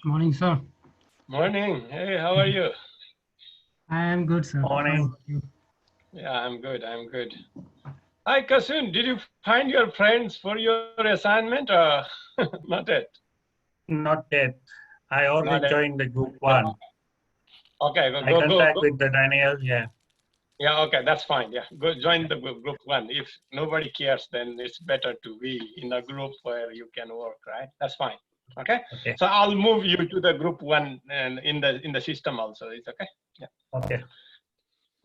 Morning, sir. Morning. Hey, how are you? I am good, sir. How Morning. about you? Yeah, I'm good. I'm good. Hi, Kasun. Did you find your friends for your assignment or not yet? Not yet. I Not already yet. joined the group Yeah. one. Okay, I contact with the Daniel. Yeah. Yeah, okay, that's fine. Yeah, go join the group one. If nobody cares, then it's better to be in a group where you can work, right? That's fine. Okay. Okay. So I'll move you to the group one and in the system also. It's okay. Yeah. Okay.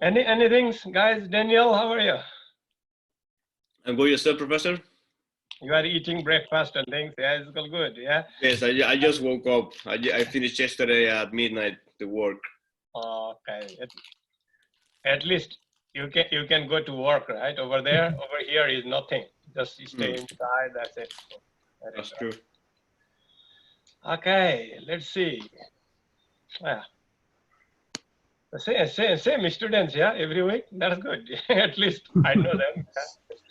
Anything, guys? Daniel, how are you? And go yourself, Professor? You are eating breakfast and things. Yeah, it's all good. Yeah. Yes, I just woke up. I finished yesterday at midnight the work. Okay. At least you can go to work, right? Over there, over here is nothing. Just stay inside. That's it. Very That's good. true. Okay. Let's see. Yeah. The same students. Yeah. Every week. That's good. At least I know them.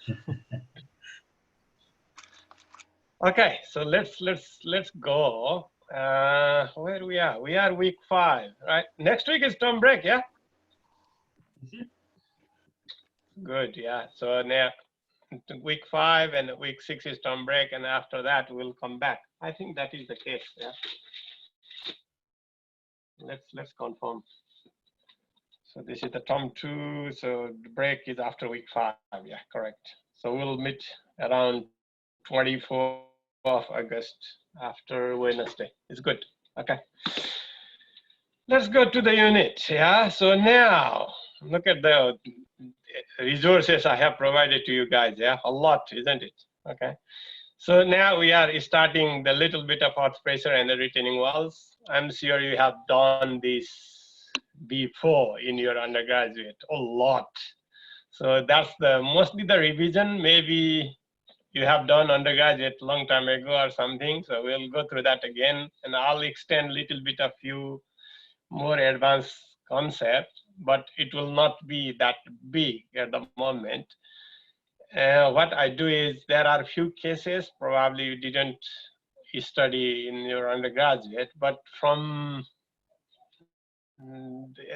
Yeah. Okay. So let's go. Where we are? We are week 5, right? Next week is term break. Yeah. Good. Yeah. So now week 5 and week 6 is term break, and after that we'll come back. I think that is the case. Yeah. Let's confirm. So this is the term 2. So the break is after week 5. Yeah, correct. So we'll meet around 24th of August after Wednesday. It's good. Okay. Let's go to the unit. Yeah. So now look at the resources I have provided to you guys. Yeah, a lot, isn't it? Okay. So now we are starting the little bit of earth pressure and the retaining walls. I'm sure you have done this before in your undergraduate, a lot. So that's the mostly the revision. Maybe you have done undergraduate long time ago or something. So we'll go through that again, and I'll extend a little bit of few more advanced concepts, but it will not be that big at the moment. What I do is there are few cases probably you didn't study in your undergraduate, but from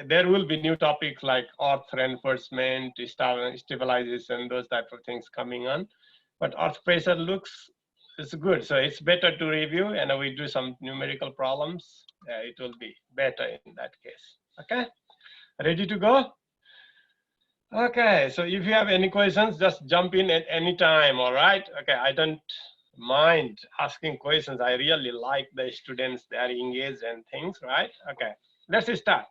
there will be new topics like earth reinforcement, stabilization, those type of things coming on. But earth pressure looks is good, so it's better to review, and we do some numerical problems. It will be better in that case. Okay, ready to go? Okay, so if you have any questions, just jump in at any time, all right? Okay, I don't mind asking questions. I really like the students, they are engaged and things, right? Okay, let's start.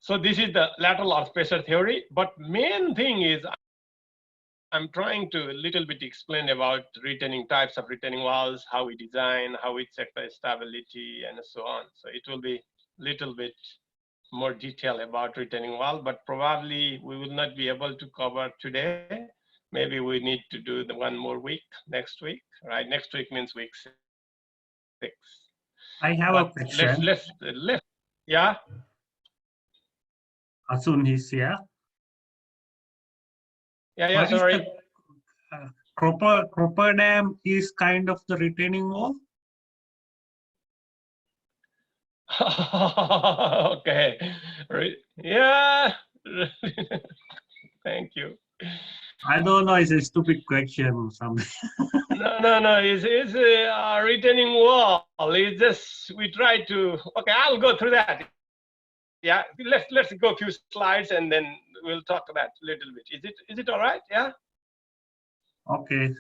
So this is the lateral earth pressure theory, but main thing is I'm trying to a little bit explain about retaining types of retaining walls, how we design, how we check the stability and so on. So it will be little bit more detail about retaining wall, but probably we will not be able to cover today. Maybe we need to do the one more week next week, right? Next week means week 6. I have But a question. Yeah. Asun is here. Yeah. What is Sorry. the Cropper Dam is kind of the retaining wall? Okay. Yeah. Thank you. I don't know. It's a stupid question or something. No. It's a retaining wall. It's just we try to. Okay, I'll go through that. Yeah. Let's go a few slides and then we'll talk about a little bit. Is it all right? Yeah. Okay.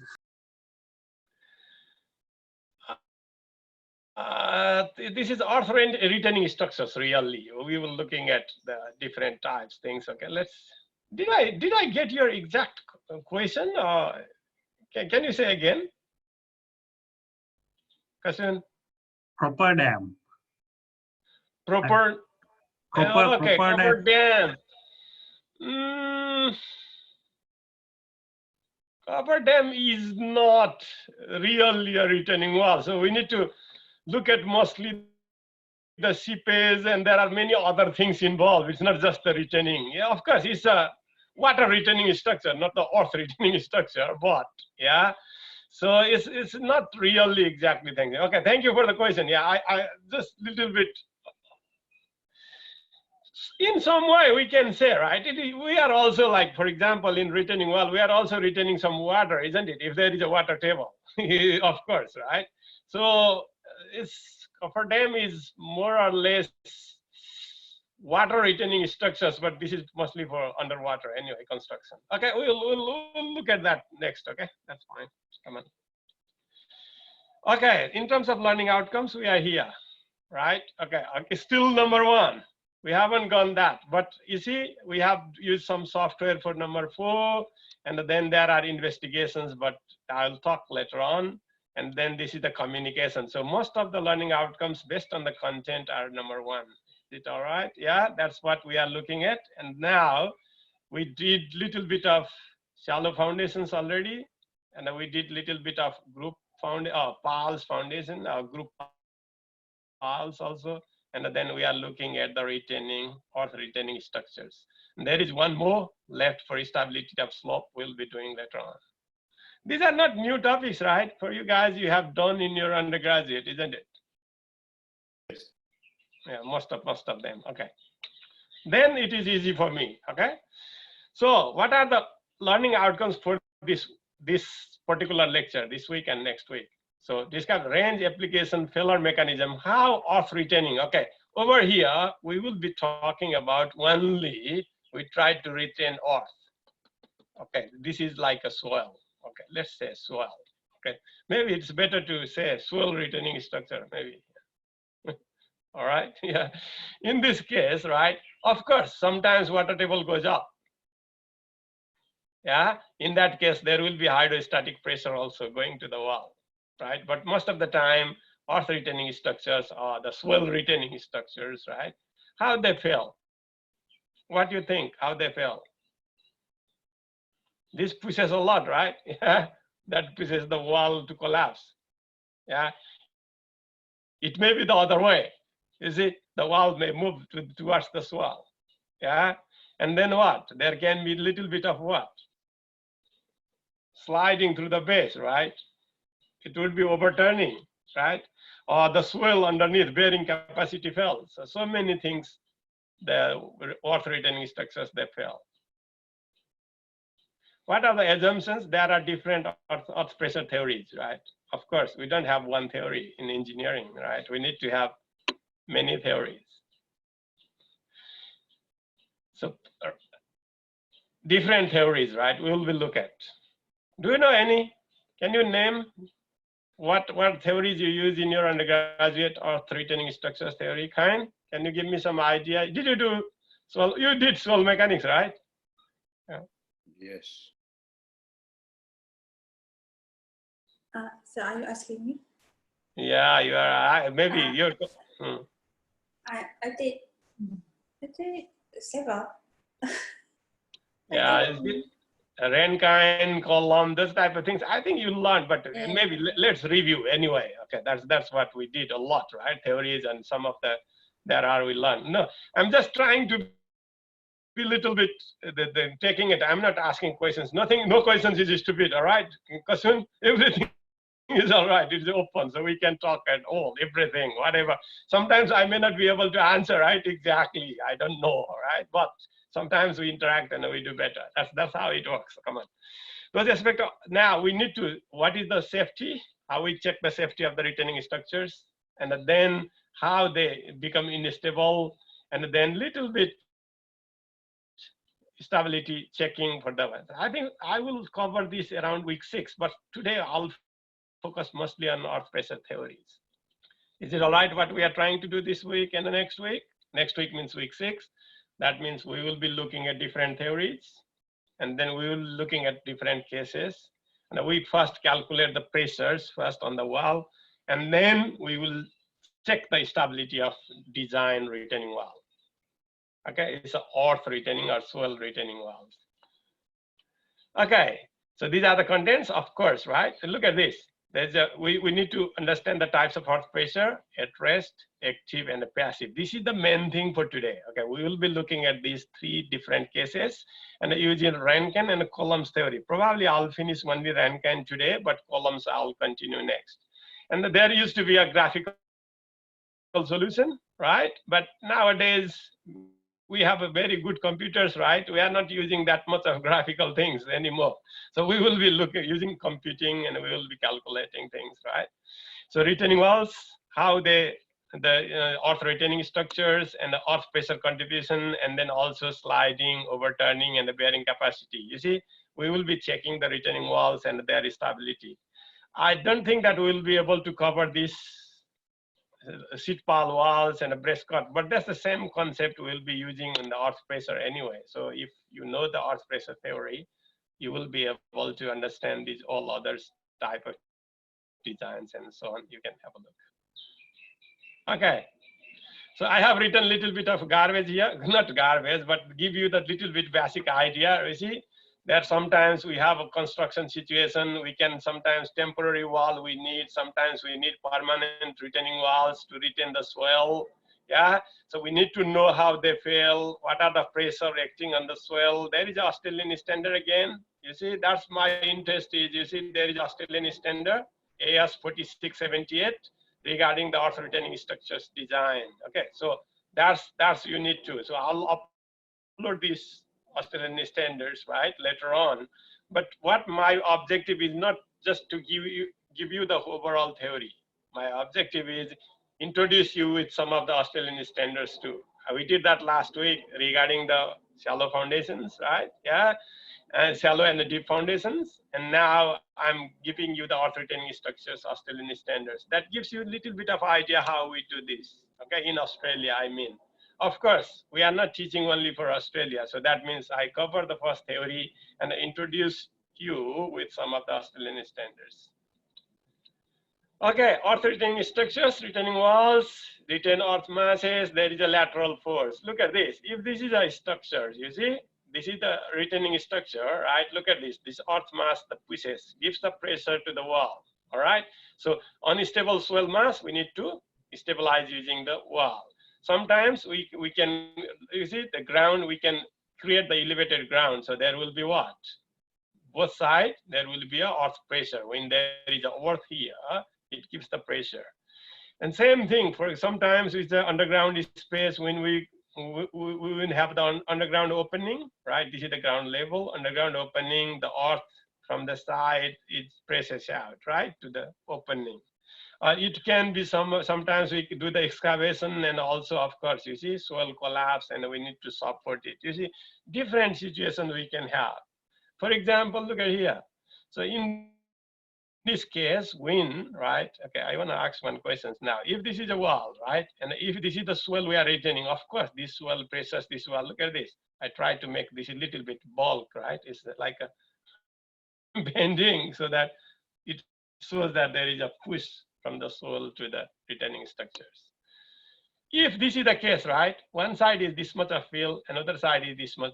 This is earth retaining structures. Really, we were looking at the different types things. Okay. Did I get your exact question? Or can you say again? Kasun? Cropper Dam. Proper. Okay, Cropper Dam. Copper Dam is not really a retaining wall. So we need to look at mostly the seepage, and there are many other things involved. It's not just the retaining. Yeah, of course, it's a water retaining structure, not the earth retaining structure, but yeah. So it's not really exactly things. Okay, thank you for the question. Yeah, I just little bit. In some way, we can say, right? We are also like, for example, in retaining wall, we are also retaining some water, isn't it? If there is a water table, of course, right? So it's for them is more or less water retaining structures, but this is mostly for underwater anyway construction. Okay, we'll look at that next. Okay, that's fine. Come on. Okay, in terms of learning outcomes, we are here, right? Okay, still number 1. We haven't gone that, but you see, we have used some software for number 4, and then there are investigations, but I'll talk later on. And then this is the communication. So most of the learning outcomes based on the content are number 1. Is it all right? Yeah, that's what we are looking at. And now we did little bit of shallow foundations already, and we did little bit of group PALS foundation, group PALS also. And then we are looking at the retaining or retaining structures. And there is one more left for stability of slope we'll be doing later on. These are not new topics, right? For you guys, you have done in your undergraduate, isn't it? Yes. Yeah, most of them. Okay. Then it is easy for me. Okay. So what are the learning outcomes for this particular lecture this week and next week? So discuss range, application, failure mechanism, how earth retaining. Okay, over here, we will be talking about only, we try to retain earth. Okay, this is like a soil. Okay, let's say soil. Okay, maybe it's better to say soil retaining structure, maybe. All right, yeah. In this case, right, of course, sometimes water table goes up. Yeah, in that case, there will be hydrostatic pressure also going to the wall. Right, but most of the time, earth retaining structures or the soil retaining structures, right? How they fail? What do you think? How they fail? This pushes a lot, right? Yeah, that pushes the wall to collapse. Yeah, it may be the other way. You see, the wall may move towards the swell. Yeah, and then what? There can be a little bit of what? Sliding through the base, right? It would be overturning, right? Or the swell underneath bearing capacity fails. So many things, the earth retaining structures, they fail. What are the assumptions? There are different earth pressure theories, right? Of course, we don't have one theory in engineering, right? We need to have many theories. So different theories, right? We will look at. Do you know any? Can you name what theories you use in your undergraduate earth retaining structures theory? Can you give me some idea? Did you do, so you did soil mechanics, right? Yeah. Yes. So are you asking me? Yeah, you are, maybe you're. I did several. Yeah, is it Rankine, column, those type of things? I think you learned, but maybe let's review anyway. Okay, that's what we did a lot, right? Theories and some of we learned. No, I'm just trying to be a little bit taking it. I'm not asking questions. No questions is stupid. All right, question everything is all right. It's open, so we can talk at all, everything, whatever. Sometimes I may not be able to answer right exactly. I don't know, all right, but sometimes we interact and we do better. That's how it works. Come on. With respect to, now we need to, what is the safety? How we check the safety of the retaining structures, and then how they become unstable, and then little bit stability checking for the. I think I will cover this around week 6, but today I'll focus mostly on earth pressure theories. Is it all right what we are trying to do this week and the next week? Next week means week 6. That means we will be looking at different theories, and then we will be looking at different cases. And we first calculate the pressures first on the wall, and then we will check the stability of design retaining wall. Okay, it's an earth retaining or soil retaining walls. Okay, so these are the contents, of course, right? So look at this. we need to understand the types of earth pressure at rest, active, and passive. This is the main thing for today. Okay, we will be looking at these 3 different cases and using Rankine and Coulomb's theory. Probably I'll finish only Rankine today, but Coulomb's I'll continue next. And there used to be a graphical solution, right? But nowadays we have a very good computers, right? We are not using that much of graphical things anymore. So we will be using computing, and we will be calculating things, right? So retaining walls, how the earth retaining structures and the earth pressure contribution, and then also sliding, overturning, and the bearing capacity. You see, we will be checking the retaining walls and their stability. I don't think that we'll be able to cover this sheet pile walls and a breast cut, but that's the same concept we'll be using in the earth pressure anyway. So if you know the earth pressure theory, you will be able to understand these all other type of designs and so on. You can have a look. Okay, so I have written a little bit of garbage here, not garbage, but give you the little bit basic idea. You see that sometimes we have a construction situation, we can sometimes temporary wall we need, sometimes we need permanent retaining walls to retain the swell. Yeah, so we need to know how they fail, what are the pressure acting on the swell. There is Australian standard again. You see, that's my interest is, you see, there is Australian standard, AS 4678, regarding the earth retaining structures design. Okay, so that's you need to. So I'll upload these Australian standards, right, later on. But what my objective is not just to give you the overall theory. My objective is introduce you with some of the Australian standards too. We did that last week regarding the shallow foundations, right? Yeah, and shallow and the deep foundations. And now I'm giving you the earth retaining structures Australian standards. That gives you a little bit of idea how we do this. Okay, in Australia, I mean. Of course, we are not teaching only for Australia. So that means I cover the first theory and introduce you with some of the Australian standards. Okay, earth retaining structures, retaining walls, retain earth masses, there is a lateral force. Look at this. If this is a structure, you see, this is the retaining structure, right? Look at this. This earth mass that pushes, gives the pressure to the wall, all right? So unstable swell mass, we need to stabilize using the wall. Sometimes we can, you see, the ground, we can create the elevated ground. So there will be what? Both sides, there will be a earth pressure. When there is a earth here, it gives the pressure. And same thing for sometimes with the underground space, when we will have the underground opening, right? This is the ground level, underground opening, the earth from the side, it presses out, right, to the opening. It can be sometimes we do the excavation, and also, of course, you see, soil collapse and we need to support it. You see, different situations we can have. For example, look at here. So in this case, wind, right? Okay, I want to ask one question now. If this is a wall, right? And if this is the swell we are retaining, of course, this swell presses this wall. Look at this. I try to make this a little bit bulk, right? It's like a bending so that it shows that there is a push from the soil to the retaining structures. If this is the case, right? One side is this much of fill, another side is this much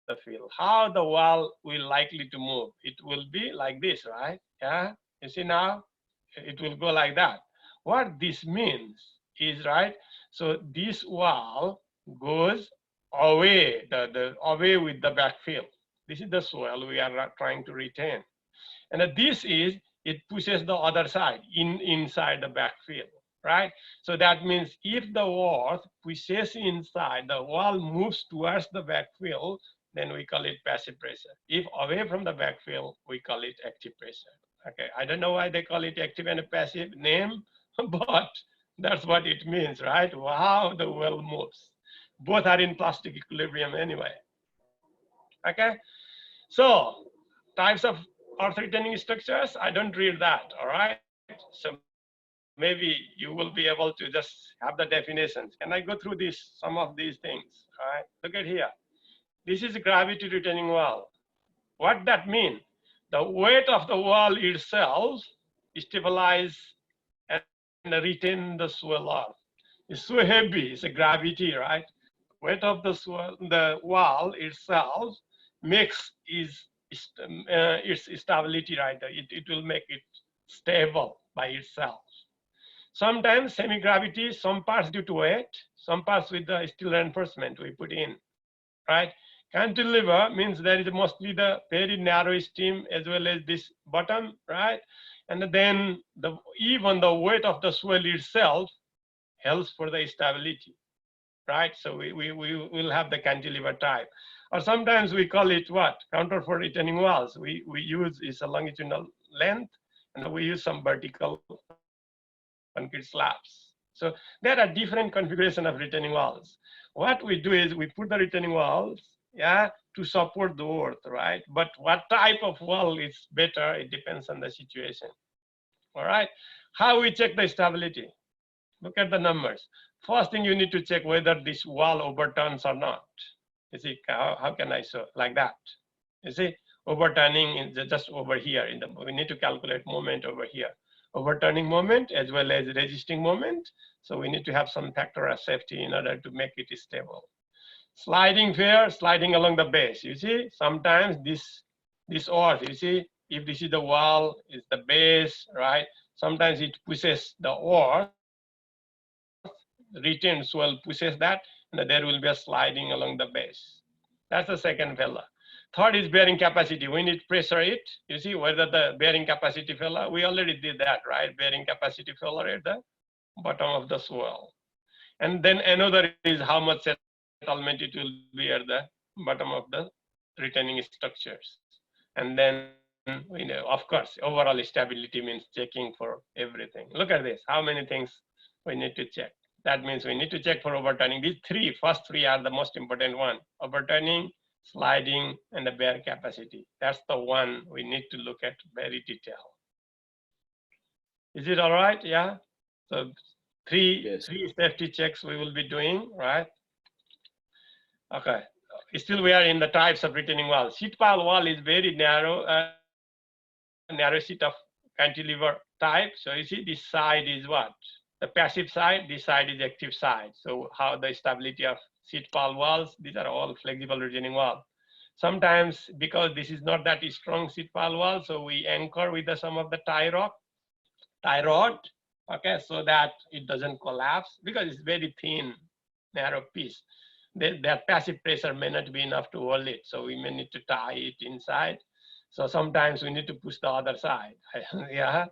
of fill. How the wall will likely to move? It will be like this, right? Yeah, you see now, it will go like that. What this means is, right? So this wall goes away, away with the backfill. This is the soil we are trying to retain. And this is, it pushes the other side inside the backfill, right? So that means if the earth pushes inside, the wall moves towards the backfill, then we call it passive pressure. If away from the backfill, we call it active pressure. Okay, I don't know why they call it active and a passive name, but that's what it means, right? How the well moves. Both are in plastic equilibrium anyway. Okay, so types of earth retaining structures, I don't read that, all right? So maybe you will be able to just have the definitions. Can I go through some of these things, all right? Look at here. This is a gravity retaining wall. What that mean? The weight of the wall itself stabilize and retain the swell earth. It's so heavy, it's a gravity, right? Weight of the wall itself makes its stability, right? It will make it stable by itself. Sometimes semi-gravity, some parts due to weight, some parts with the steel reinforcement we put in, right? Cantilever means there is mostly the very narrow stem as well as this bottom, right? And then even the weight of the swell itself helps for the stability, right? So we will have the cantilever type. Or sometimes we call it what? Counterfort retaining walls. We use is a longitudinal length, and we use some vertical concrete slabs. So there are different configuration of retaining walls. What we do is we put the retaining walls, yeah, to support the earth, right? But what type of wall is better, it depends on the situation. All right. How we check the stability? Look at the numbers. First thing you need to check whether this wall overturns or not. You see, how can I show like that? You see, overturning is just over here. We need to calculate moment over here. Overturning moment as well as resisting moment. So we need to have some factor of safety in order to make it stable. Sliding fair, sliding along the base. You see, sometimes this earth, you see, if this is the wall, is the base, right? Sometimes it pushes the earth, retained swell pushes that, and there will be a sliding along the base. That's the second failure. Third is bearing capacity. We need pressure it. You see whether the bearing capacity failure, we already did that, right? Bearing capacity failure at the bottom of the swell. And then another is how much settlement it will be at the bottom of the retaining structures. And then, you know, of course, overall stability means checking for everything. Look at this, how many things we need to check. That means we need to check for overturning. These first three are the most important one. Overturning, sliding, and the bear capacity. That's the one we need to look at very detailed. Is it all right? Yeah. So three safety checks we will be doing, right? Okay. Still we are in the types of retaining wall. Sheet pile wall is very narrow, narrow sheet of cantilever type. So you see this side is what? The passive side, this side is active side. So how the stability of sheet pile walls, these are all flexible retaining wall. Sometimes because this is not that strong sheet pile wall, so we anchor with some of the tie rod, okay, so that it doesn't collapse because it's very thin, narrow piece. That passive pressure may not be enough to hold it, so we may need to tie it inside. So sometimes we need to push the other side. Yeah.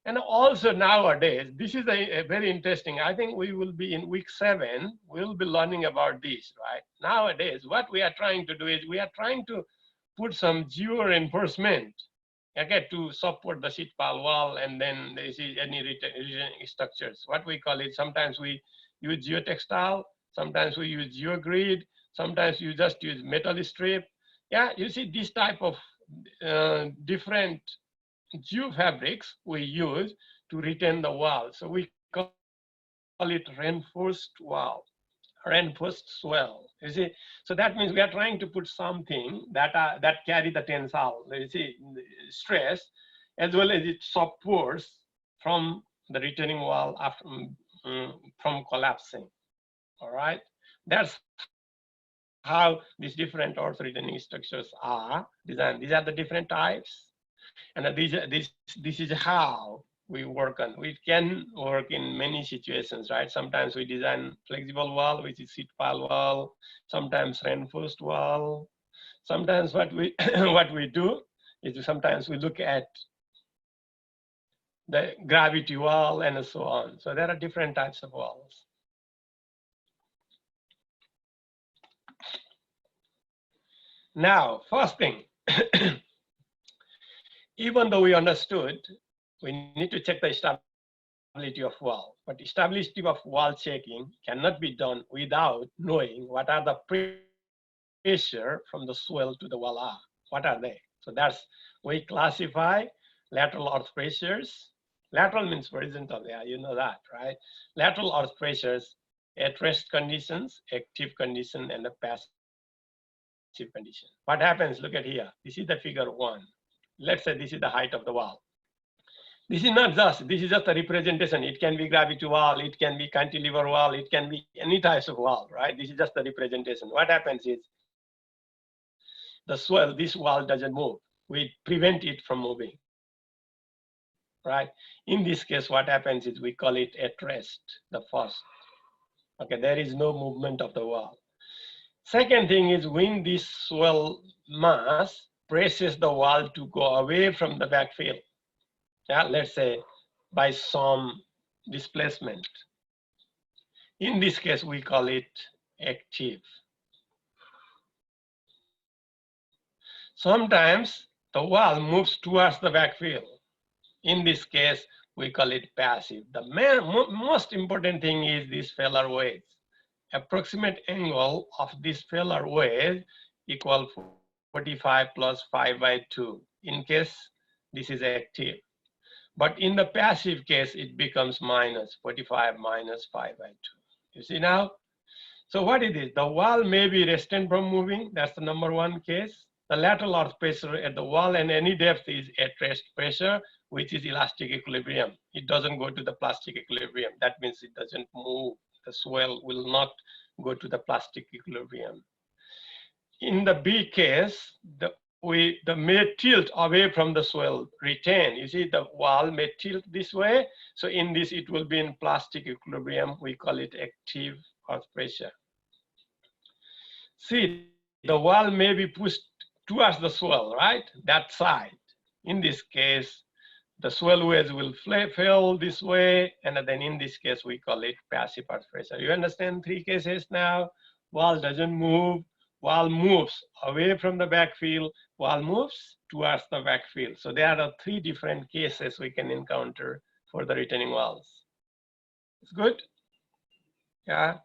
And also nowadays, this is a very interesting, I think we will be in week 7, we'll be learning about this, right? Nowadays, what we are trying to do is we are trying to put some geo-reinforcement, okay, to support the sheet pile wall, and then there is any retaining structures. What we call it, sometimes we use geotextile, sometimes we use geogrid, sometimes you just use metal strip. Yeah, you see this type of different geofabrics we use to retain the wall. So we call it reinforced wall, reinforced swell. You see, so that means we are trying to put something that carry the tensile, you see, stress, as well as it supports from the retaining wall after, from collapsing. All right, that's how these different earth retaining structures are designed. These are the different types. And this is how we work on. We can work in many situations, right? Sometimes we design flexible wall, which is sheet pile wall. Sometimes reinforced wall. Sometimes what we what we do is sometimes we look at the gravity wall and so on. So there are different types of walls. Now, first thing. Even though we understood, we need to check the stability of wall. But stability of wall checking cannot be done without knowing what are the pressure from the swell to the wall are. What are they? So that's, we classify lateral earth pressures. Lateral means horizontal, yeah, you know that, right? Lateral earth pressures at rest conditions, active condition, and the passive condition. What happens, look at here. This is the figure 1. Let's say this is the height of the wall. This is not just, this is just a representation. It can be gravity wall, it can be cantilever wall, it can be any types of wall, right? This is just the representation. What happens is the swell, this wall doesn't move. We prevent it from moving. right? In this case, what happens is we call it at rest, the first. Okay, there is no movement of the wall. Second thing is when this swell mass presses the wall to go away from the backfill, yeah, let's say by some displacement. In this case, we call it active. Sometimes the wall moves towards the backfill. In this case, we call it passive. The most important thing is this failure wedge. Approximate angle of this failure wedge equal 45 plus 5/2 in case this is active. But in the passive case, it becomes minus 45 minus 5/2. You see now? So what it is, the wall may be restrained from moving. That's the number one case. The lateral earth pressure at the wall and any depth is at rest pressure, which is elastic equilibrium. It doesn't go to the plastic equilibrium. That means it doesn't move. The swell will not go to the plastic equilibrium. In the B case, the may tilt away from the swell, retain. You see, the wall may tilt this way. So in this, it will be in plastic equilibrium. We call it active earth pressure. See, the wall may be pushed towards the swell, right? That side. In this case, the swell wedge will fail this way. And then in this case, we call it passive earth pressure. You understand three cases now? Wall doesn't move. Wall moves away from the backfill. Wall moves towards the backfill. So there are three different cases we can encounter for the retaining walls. It's good? Yeah.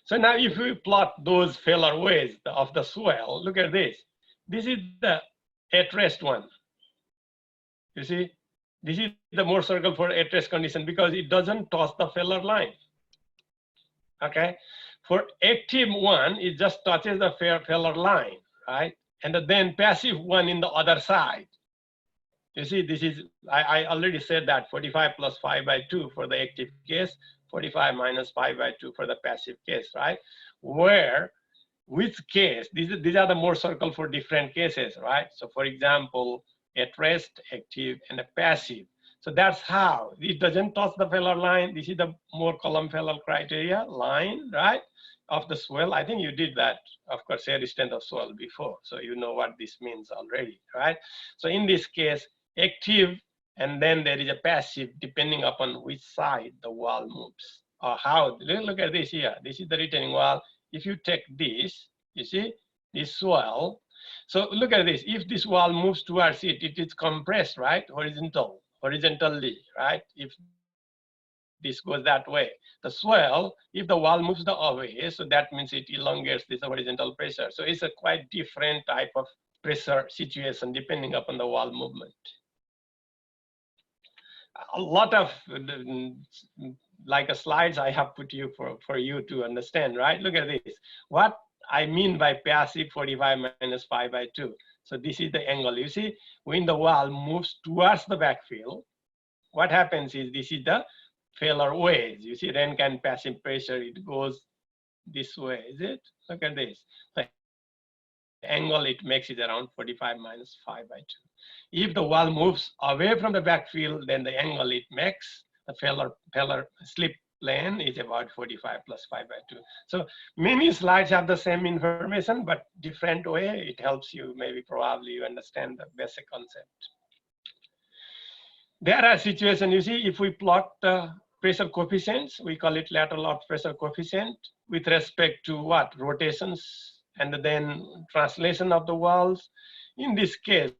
So now if we plot those failure ways of the swell, look at this. This is the at rest one. You see, this is the Mohr circle for at rest condition because it doesn't touch the failure line. Okay. For active one, it just touches the failure line, right? And then passive one in the other side. You see, this is, I already said that 45 plus 5/2 for the active case, 45 minus 5/2 for the passive case, right? Where, which case, these are the Mohr circle for different cases, right? So for example, at rest, active, and a passive. So that's how, it doesn't touch the failure line. This is the Mohr column failure criteria line, right? Of the swell. I think you did that, of course, air strength of swell before. So you know what this means already, right? So in this case, active, and then there is a passive depending upon which side the wall moves. Or how, look at this here. This is the retaining wall. If you take this, you see, this swell. So look at this. If this wall moves towards it, it is compressed, right? Horizontally, right? If this goes that way. The swell, if the wall moves the away, so that means it elongates this horizontal pressure. So it's a quite different type of pressure situation depending upon the wall movement. A lot of like slides I have put you for you to understand, right? Look at this. What I mean by passive 45 minus 5/2. So this is the angle. You see, when the wall moves towards the backfill, what happens is this is the failure wedge. You see, Rankine passive pressure, it goes this way, is it? Look at this. The angle it makes is around 45 minus 5/2. If the wall moves away from the backfill, then the angle it makes, the failure slip plane is about 45 plus 5/2. So many slides have the same information, but different way. It helps you, maybe probably you understand the basic concept. There are situations, you see, if we plot the pressure coefficients, we call it lateral earth pressure coefficient with respect to what? Rotations and then translation of the walls. In this case,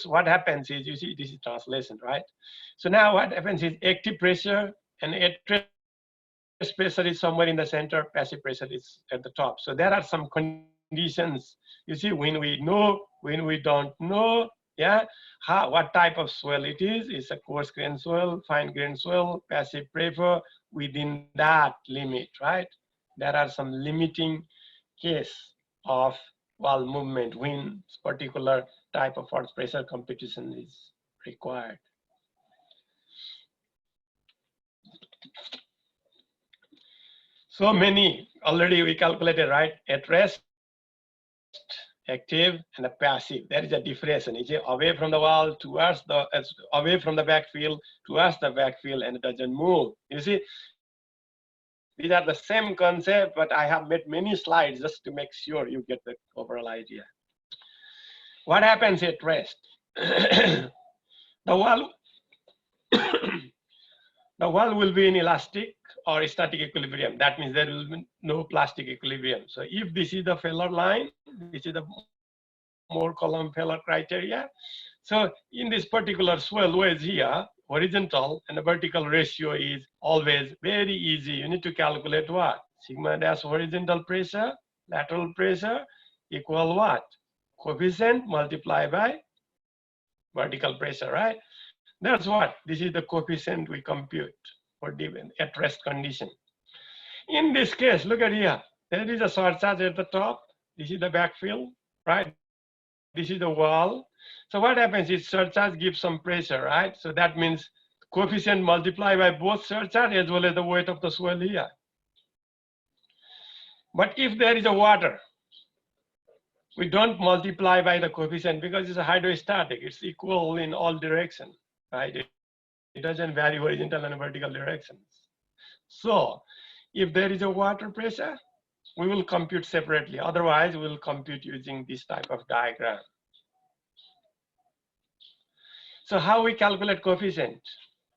what happens is, you see, this is translation, right? So now what happens is active pressure and at rest pressure is somewhere in the center, passive pressure is at the top. So there are some conditions, you see, when we know, when we don't know, yeah, what type of swell it is. It's a coarse grain swell, fine grain swell, passive pressure within that limit, right? There are some limiting case of wall movement when particular type of earth pressure competition is required. So many already we calculated, right? At rest, active and a passive. There is a difference. It's away from the wall towards the, away from the backfield towards the backfield, and it doesn't move. You see, these are the same concept, but I have made many slides just to make sure you get the overall idea. What happens at rest? The wall, the wall will be in elastic or static equilibrium. That means there will be no plastic equilibrium. So if this is the failure line, this is the Moore column failure criteria. So in this particular swell wedge here, horizontal and the vertical ratio is always very easy. You need to calculate what? Sigma dash horizontal pressure, lateral pressure equal what? Coefficient multiplied by vertical pressure, right? That's what, this is the coefficient we compute for at rest condition. In this case, look at here, there is a surcharge at the top. This is the backfill, right? This is the wall. So what happens is surcharge gives some pressure, right? So that means coefficient multiplied by both surcharge as well as the weight of the swell here. But if there is a water, we don't multiply by the coefficient because it's a hydrostatic. It's equal in all directions, right? It doesn't vary horizontal and vertical directions. So if there is a water pressure, we will compute separately. Otherwise, we will compute using this type of diagram. So how we calculate coefficient,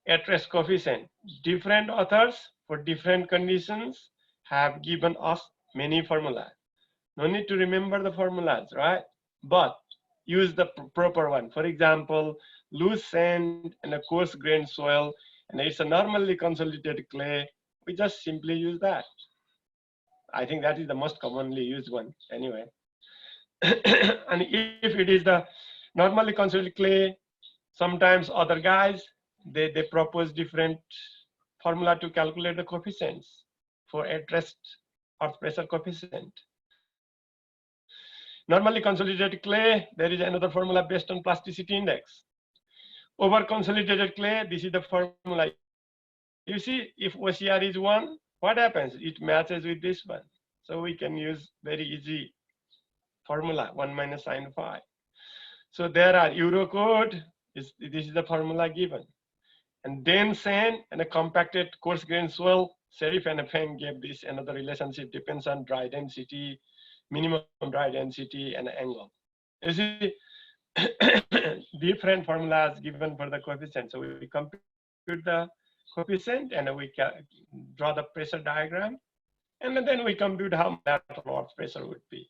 at rest coefficient? Different authors for different conditions have given us many formulas. No need to remember the formulas, right? But use the proper one. For example, loose sand and a coarse grained soil, and it's a normally consolidated clay. We just simply use that. I think that is the most commonly used one anyway. And if it is the normally consolidated clay, sometimes other guys, they propose different formula to calculate the coefficients for at rest earth pressure coefficient. Normally consolidated clay, there is another formula based on plasticity index. Over consolidated clay, this is the formula. You see, if OCR is 1, what happens? It matches with this one. So we can use very easy formula, 1 minus sin phi. So there are Eurocode, this is the formula given. And dense sand and a compacted coarse grained soil, Serif and Feng gave this another relationship, depends on dry density, minimum dry density, and angle. You see, different formulas given for the coefficient. So we compute the coefficient and we draw the pressure diagram, and then we compute how lateral earth pressure would be.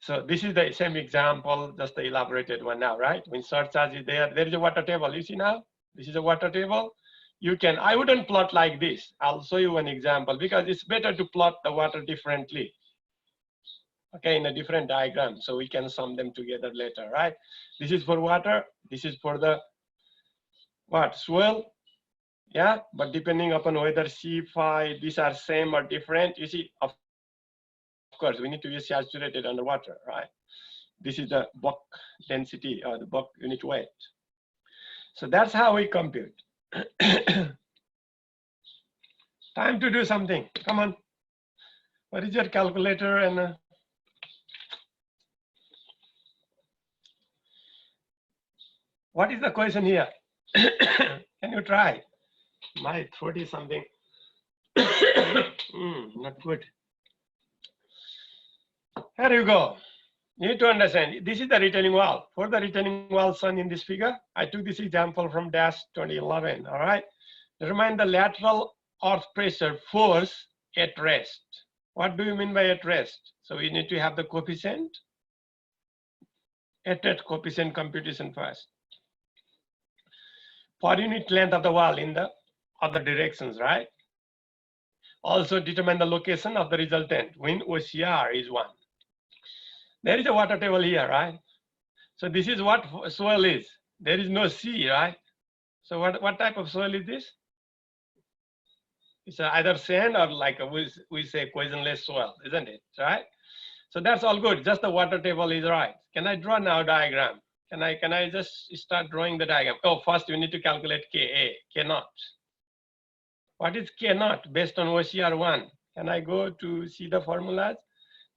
So this is the same example, just the elaborated one now, right? When surcharge is there, there is a water table. You see now, this is a water table. You can, I wouldn't plot like this. I'll show you an example because it's better to plot the water differently. Okay, in a different diagram, so we can sum them together later, right? This is for water, this is for the what, swell, yeah? But depending upon whether C, phi, these are same or different, you see, of course, we need to use saturated underwater, right? This is the Buck density or the Buck unit weight. So that's how we compute. Time to do something, come on. What is your calculator and what is the question here? Can you try? My throat is something. Not good. Here you go. You need to understand, this is the retaining wall. For the retaining wall shown in this figure, I took this example from DAS 2011, all right? Determine the lateral earth pressure force at rest. What do you mean by at rest? So we need to have the coefficient, at rest coefficient computation first. Per unit length of the wall in the other directions, right? Also determine the location of the resultant when OCR is 1. There is a water table here, right? So this is what soil is. There is no sea, right? So what type of soil is this? It's either sand or like we say cohesionless soil, isn't it, right? So that's all good, just the water table is right. Can I draw now diagram? Can I just start drawing the diagram? Oh, first we need to calculate Ka, K naught. What is K naught based on OCR 1? Can I go to see the formulas?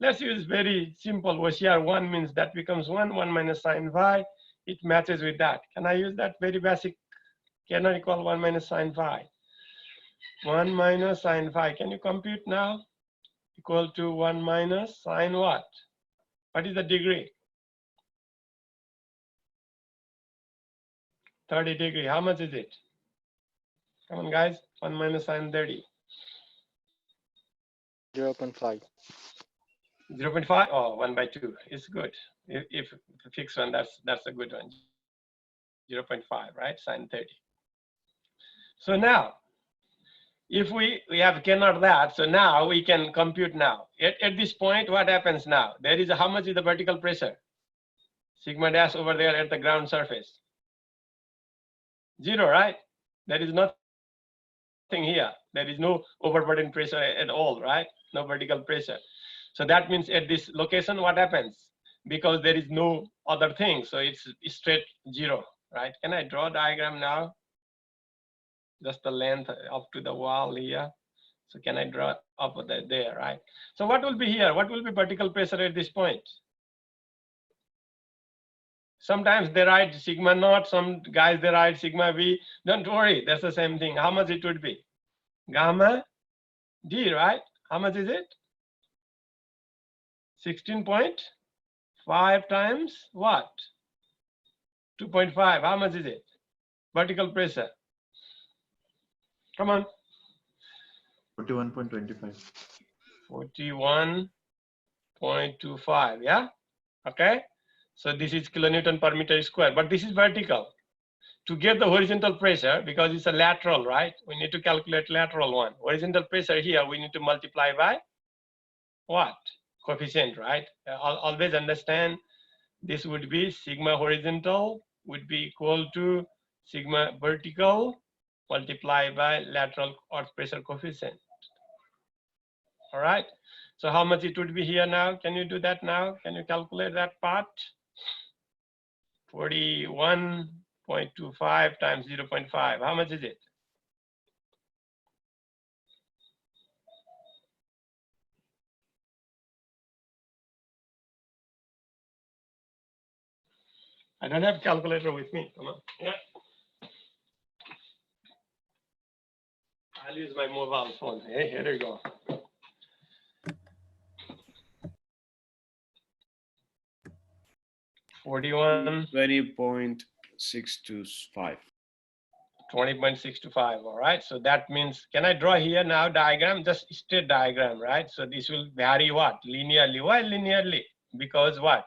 let's use very simple OCR. 1 means that becomes 1, 1 minus sine phi. It matches with that. Can I use that very basic canard equal 1 minus sine phi? 1 minus sine phi. Can you compute now? Equal to 1 minus sine what? What is the degree? 30 degree. How much is it? Come on, guys. 1 minus sine 30. 0.5. 0.5? Oh, 1 by 2. It's good. If the fixed one, that's a good one. 0.5, right? Sine 30. So now, if we have cannot that, so now we can compute now. At this point, what happens now? There is how much is the vertical pressure? Sigma dash over there at the ground surface. 0, right? There is nothing here. There is no overburden pressure at all, right? No vertical pressure. So that means at this location, what happens? Because there is no other thing, so it's straight 0, right? Can I draw a diagram now? Just the length up to the wall here. So can I draw up there, right? So what will be here? What will be vertical pressure at this point? Sometimes they write sigma naught, some guys they write sigma v. Don't worry, that's the same thing. How much it would be? Gamma d, right? How much is it? 16.5 times what? 2.5. How much is it? Vertical pressure. Come on. 41.25. 41.25. Yeah. Okay. So this is kilonewton per meter square, but this is vertical. To get the horizontal pressure, because it's a lateral, right? We need to calculate lateral one. Horizontal pressure here, we need to multiply by what? Coefficient, right? Always understand this would be sigma horizontal would be equal to sigma vertical multiplied by lateral earth pressure coefficient. All right. So how much it would be here now? Can you do that now? Can you calculate that part? 41.25 times 0.5. How much is it? I don't have calculator with me. Come on. Yeah. I'll use my mobile phone. Hey, here we go. $41. 20.625. 20.625. All right. So that means, can I draw here now diagram? Just straight diagram, right? So this will vary what? Linearly. Why linearly? Because what?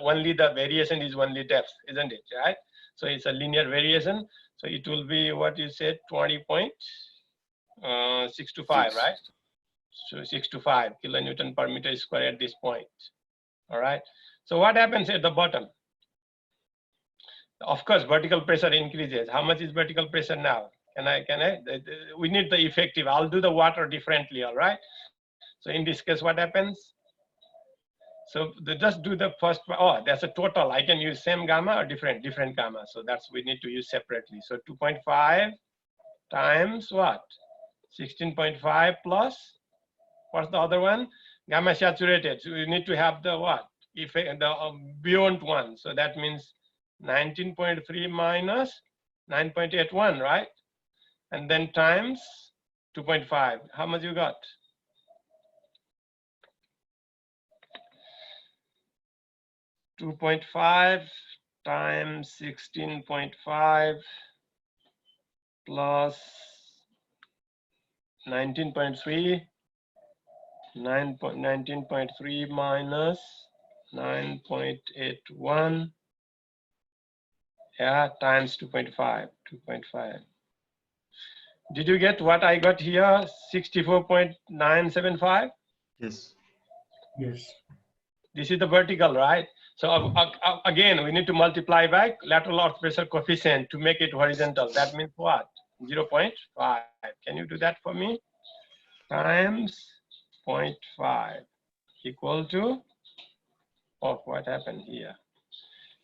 Only the variation is only depth, isn't it? Right. So it's a linear variation. So it will be what you said, 20.625, right? So 625 kilonewton per meter square at this point. All right. So what happens at the bottom? Of course, vertical pressure increases. How much is vertical pressure now? We need the effective. I'll do the water differently. All right. So in this case, what happens? So just do the first. Oh, that's a total. I can use same gamma or different gamma. So that's we need to use separately. So 2.5 times what? 16.5 plus. What's the other one? Gamma saturated. So we need to have the what? Effect the beyond 1. So that means 19.3 minus 9.81, right? And then times 2.5. How much you got? $2.5 times 16.5 plus 19.3. 19.3 minus 9.81. Yeah, times 2.5. Did you get what I got here? 64.975. Yes. Yes. This is the vertical, right? So again, we need to multiply by lateral earth pressure coefficient to make it horizontal. That means what? 0.5. Can you do that for me? Times 0.5 equal to, oh, what happened here?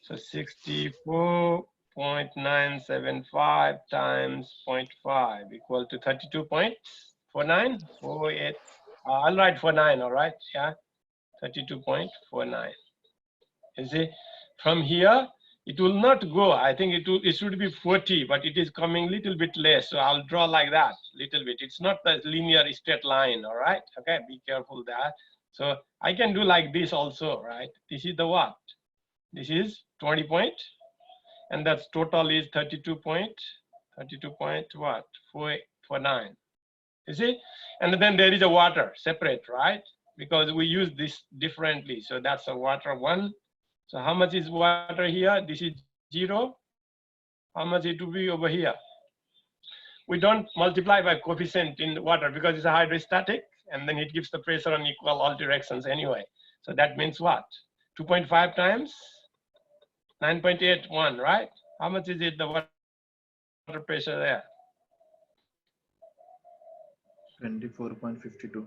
So 64.975 times 0.5 equal to 32.49. 48. I'll write 49. All right. Yeah. 32.49. You see, from here, it will not go. I think it should be 40, but it is coming little bit less. So I'll draw like that, little bit. It's not a linear straight line, all right? Okay, be careful there. So I can do like this also, right? This is the what? This is 20 point, and that's total is 32 point what? 449. You see? And then there is a water separate, right? Because we use this differently. So that's a water one. So how much is water here? This is 0. How much it will be over here? We don't multiply by coefficient in water because it's a hydrostatic, and then it gives the pressure on equal all directions anyway. So that means what? 2.5 times 9.81, right? How much is it, the water pressure there? 24.52.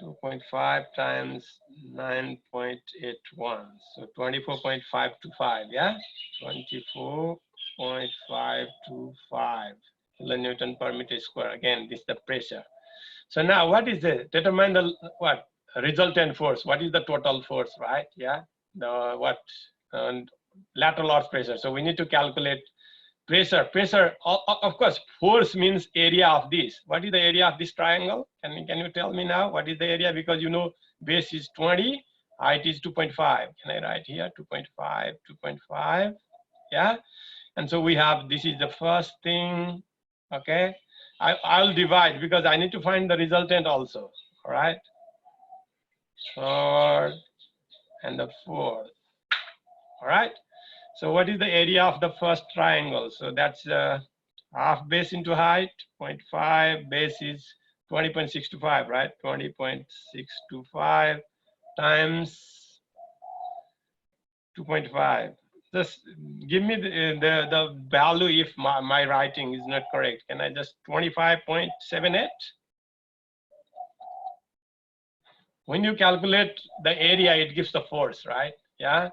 2.5 times 9.81, so 24.525, yeah? 24.525 kilonewton per meter square. Again, this is the pressure. So now what is the, determine the what? Resultant force. What is the total force, right? Yeah, the what? Lateral earth pressure. So we need to calculate pressure. Of course, force means area of this. What is the area of this triangle? Can you tell me now what is the area? Because you know base is 20, height is 2.5. Can I write here 2.5, 2.5? Yeah. And so we have, this is the first thing. Okay. I'll divide because I need to find the resultant also. All right. Third and the fourth. All right. So what is the area of the first triangle? So that's half base into height, 0.5, base is 20.625, right? 20.625 times 2.5. Just give me the value if my writing is not correct. Can I just 25.78? When you calculate the area, it gives the force, right? Yeah.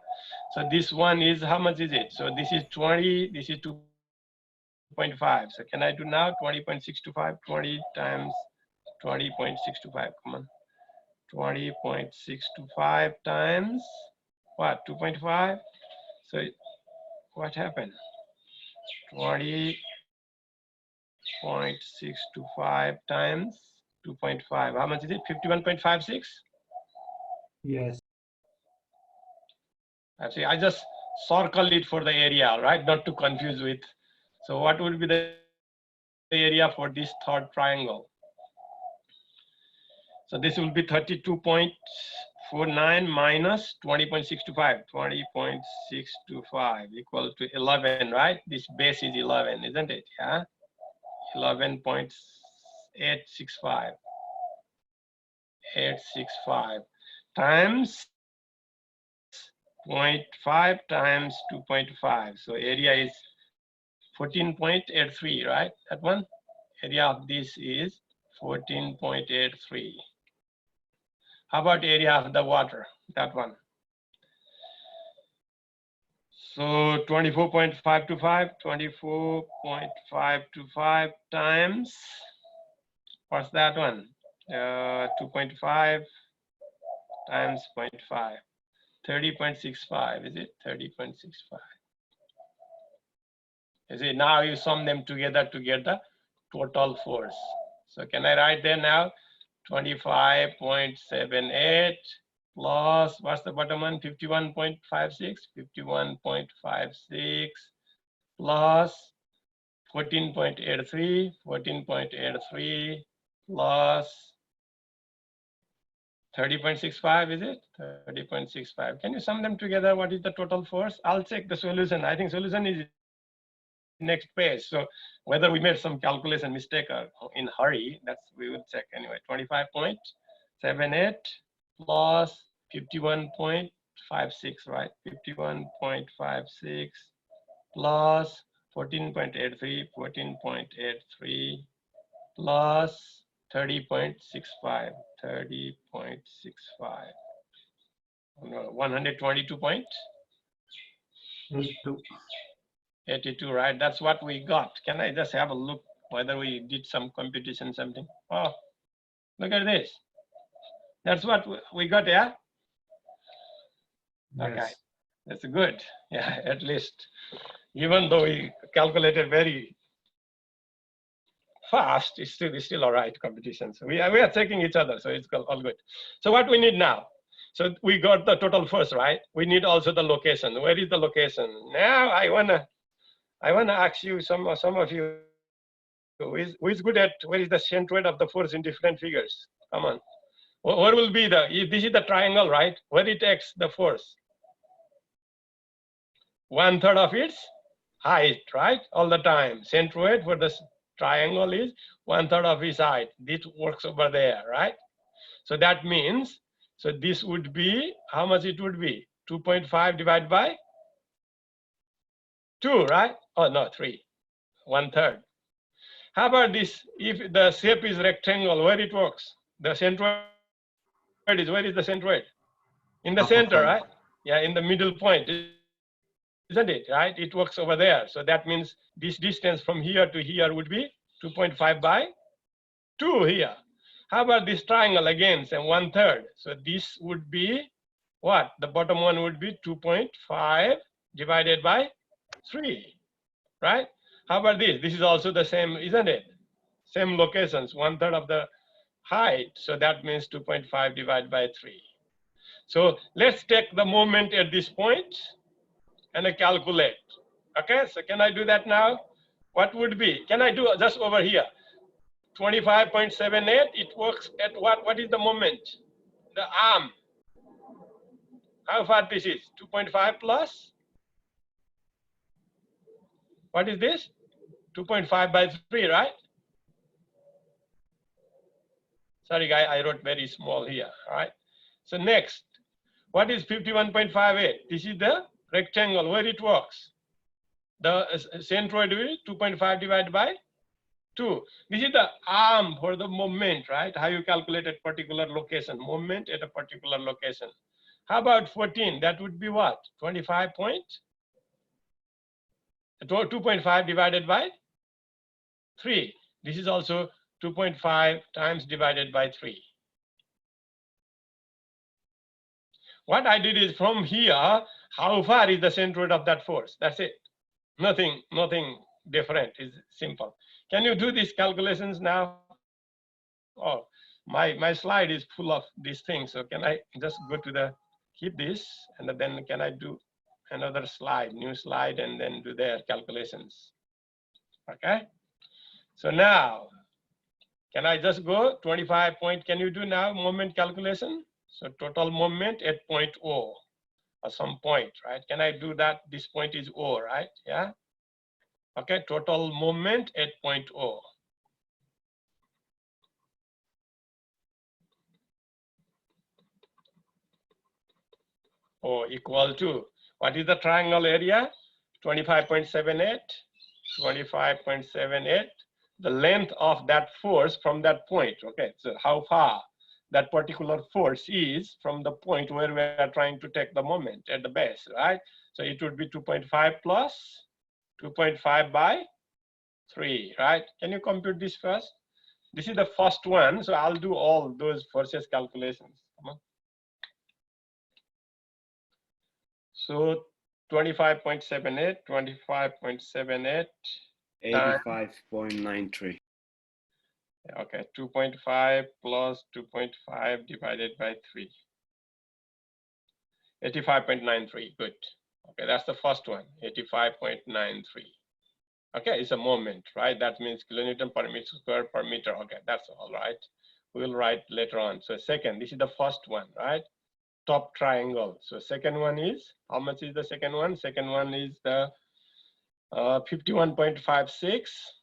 So this one is, how much is it? So this is 20, this is 2.5. So can I do now 20.625, 20 times 20.625, come on. 20.625 times what, 2.5? So what happened? 20.625 times 2.5. How much is it? 51.56? Yes. Actually, I just circle it for the area, right? Not to confuse with. So what would be the area for this third triangle? So this will be 32.49 minus 20.625. 20.625 equal to 11, right? This base is 11, isn't it? Yeah. 11.865. 865 times 0.5 times 2.5. So area is 14.83, right? That one, area of this is 14.83. How about area of the water? That one. So 24.525, 24.525 times, what's that one? 2.5 times 0.5. 30.65, is it? 30.65. You see, now you sum them together to get the total force. So can I write there now? 25.78 plus, what's the bottom one? 51.56, 51.56 plus 14.83, 14.83 plus 30.65, is it? 30.65. Can you sum them together? What is the total force? I'll check the solution. I think solution is next page. So whether we made some calculation mistake or in hurry, that's we will check anyway. 25.78 plus 51.56, right? 51.56 plus 14.83, 14.83 plus 30.65, 30.65. 122.82, right? That's what we got. Can I just have a look whether we did some computation something? Oh, look at this. That's what we got, yeah? Okay, Yes. that's good. Yeah, at least, even though we calculated very fast, it's still all right competition. So we are checking each other, so it's all good. So what we need now? So we got the total first, right? We need also the location. Where is the location? Now I wanna ask you, some of you, who is good at where is the centroid of the force in different figures? Come on. Where will be this is the triangle, right? Where it takes the force? 1/3 of its height, right? All the time. Centroid for the triangle is 1/3 of its height. This works over there, right? So that means, so this would be, how much it would be? 2.5 divided by 2, right? Oh, no, 3. 1/3. How about this? If the shape is rectangle, where it works? The centroid is, where is the centroid? In the center, right? Yeah, in the middle point, isn't it, right? It works over there. So that means this distance from here to here would be 2.5 by 2 here. How about this triangle again, say 1/3? So this would be what? The bottom one would be 2.5 divided by 3, right? How about this? This is also the same, isn't it? Same locations, 1/3 of the height. So that means 2.5 divided by 3. So let's take the moment at this point and I calculate. Okay, so can I do that now? What would be? Can I do just over here? 25.78, it works at what? What is the moment? The arm. How far this is? 2.5 plus? What is this? 2.5 by 3, right? Sorry, guy, I wrote very small here, all right? So next, what is 51.58? This is the rectangle where it works. The centroid is 2.5 divided by 2. This is the arm for the moment, right? How you calculate a particular location, moment at a particular location. How about 14? That would be what? 2.5 divided by 3. This is also 2.5 times divided by 3. What I did is, from here, how far is the centroid of that force? That's it. Nothing different. It's simple. Can you do these calculations now? Oh, my slide is full of these things. So can I just go to the, keep this, and then can I do another slide, new slide, and then do their calculations? Okay. So now, can I just go 25 point? Can you do now moment calculation? So total moment at point O, or some point, right? Can I do that? This point is O, right? Yeah. Okay, total moment at point O. O equal to, what is the triangle area? 25.78, 25.78. The length of that force from that point. Okay, so how far that particular force is from the point where we are trying to take the moment at the base, right? So it would be 2.5 plus 2.5 by 3, right? Can you compute this first? This is the first one, so I'll do all those forces calculations. Come on. So 25.78, 25.78. 85.93. Okay, 2.5 plus 2.5 divided by 3. 85.93, good. Okay, that's the first one, 85.93. Okay, it's a moment, right? That means kilonewton per meter square per meter. Okay, that's all right. We'll write later on. So second, this is the first one, right? Top triangle. So second one is, how much is the second one? Second one is the 51.56.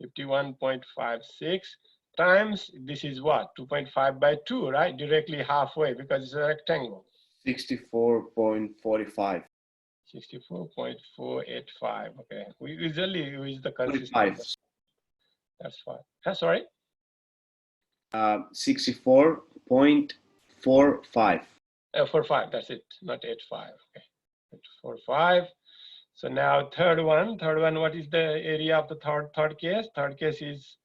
51.56 times, this is what? 2.5 by 2, right? Directly halfway because it's a rectangle. 64.45. 64.485. Okay, we usually use the consistent. That's fine. Sorry? 64.45. 45, that's it, not 85. Okay, 45. So now third one, what is the area of the third case? Third case is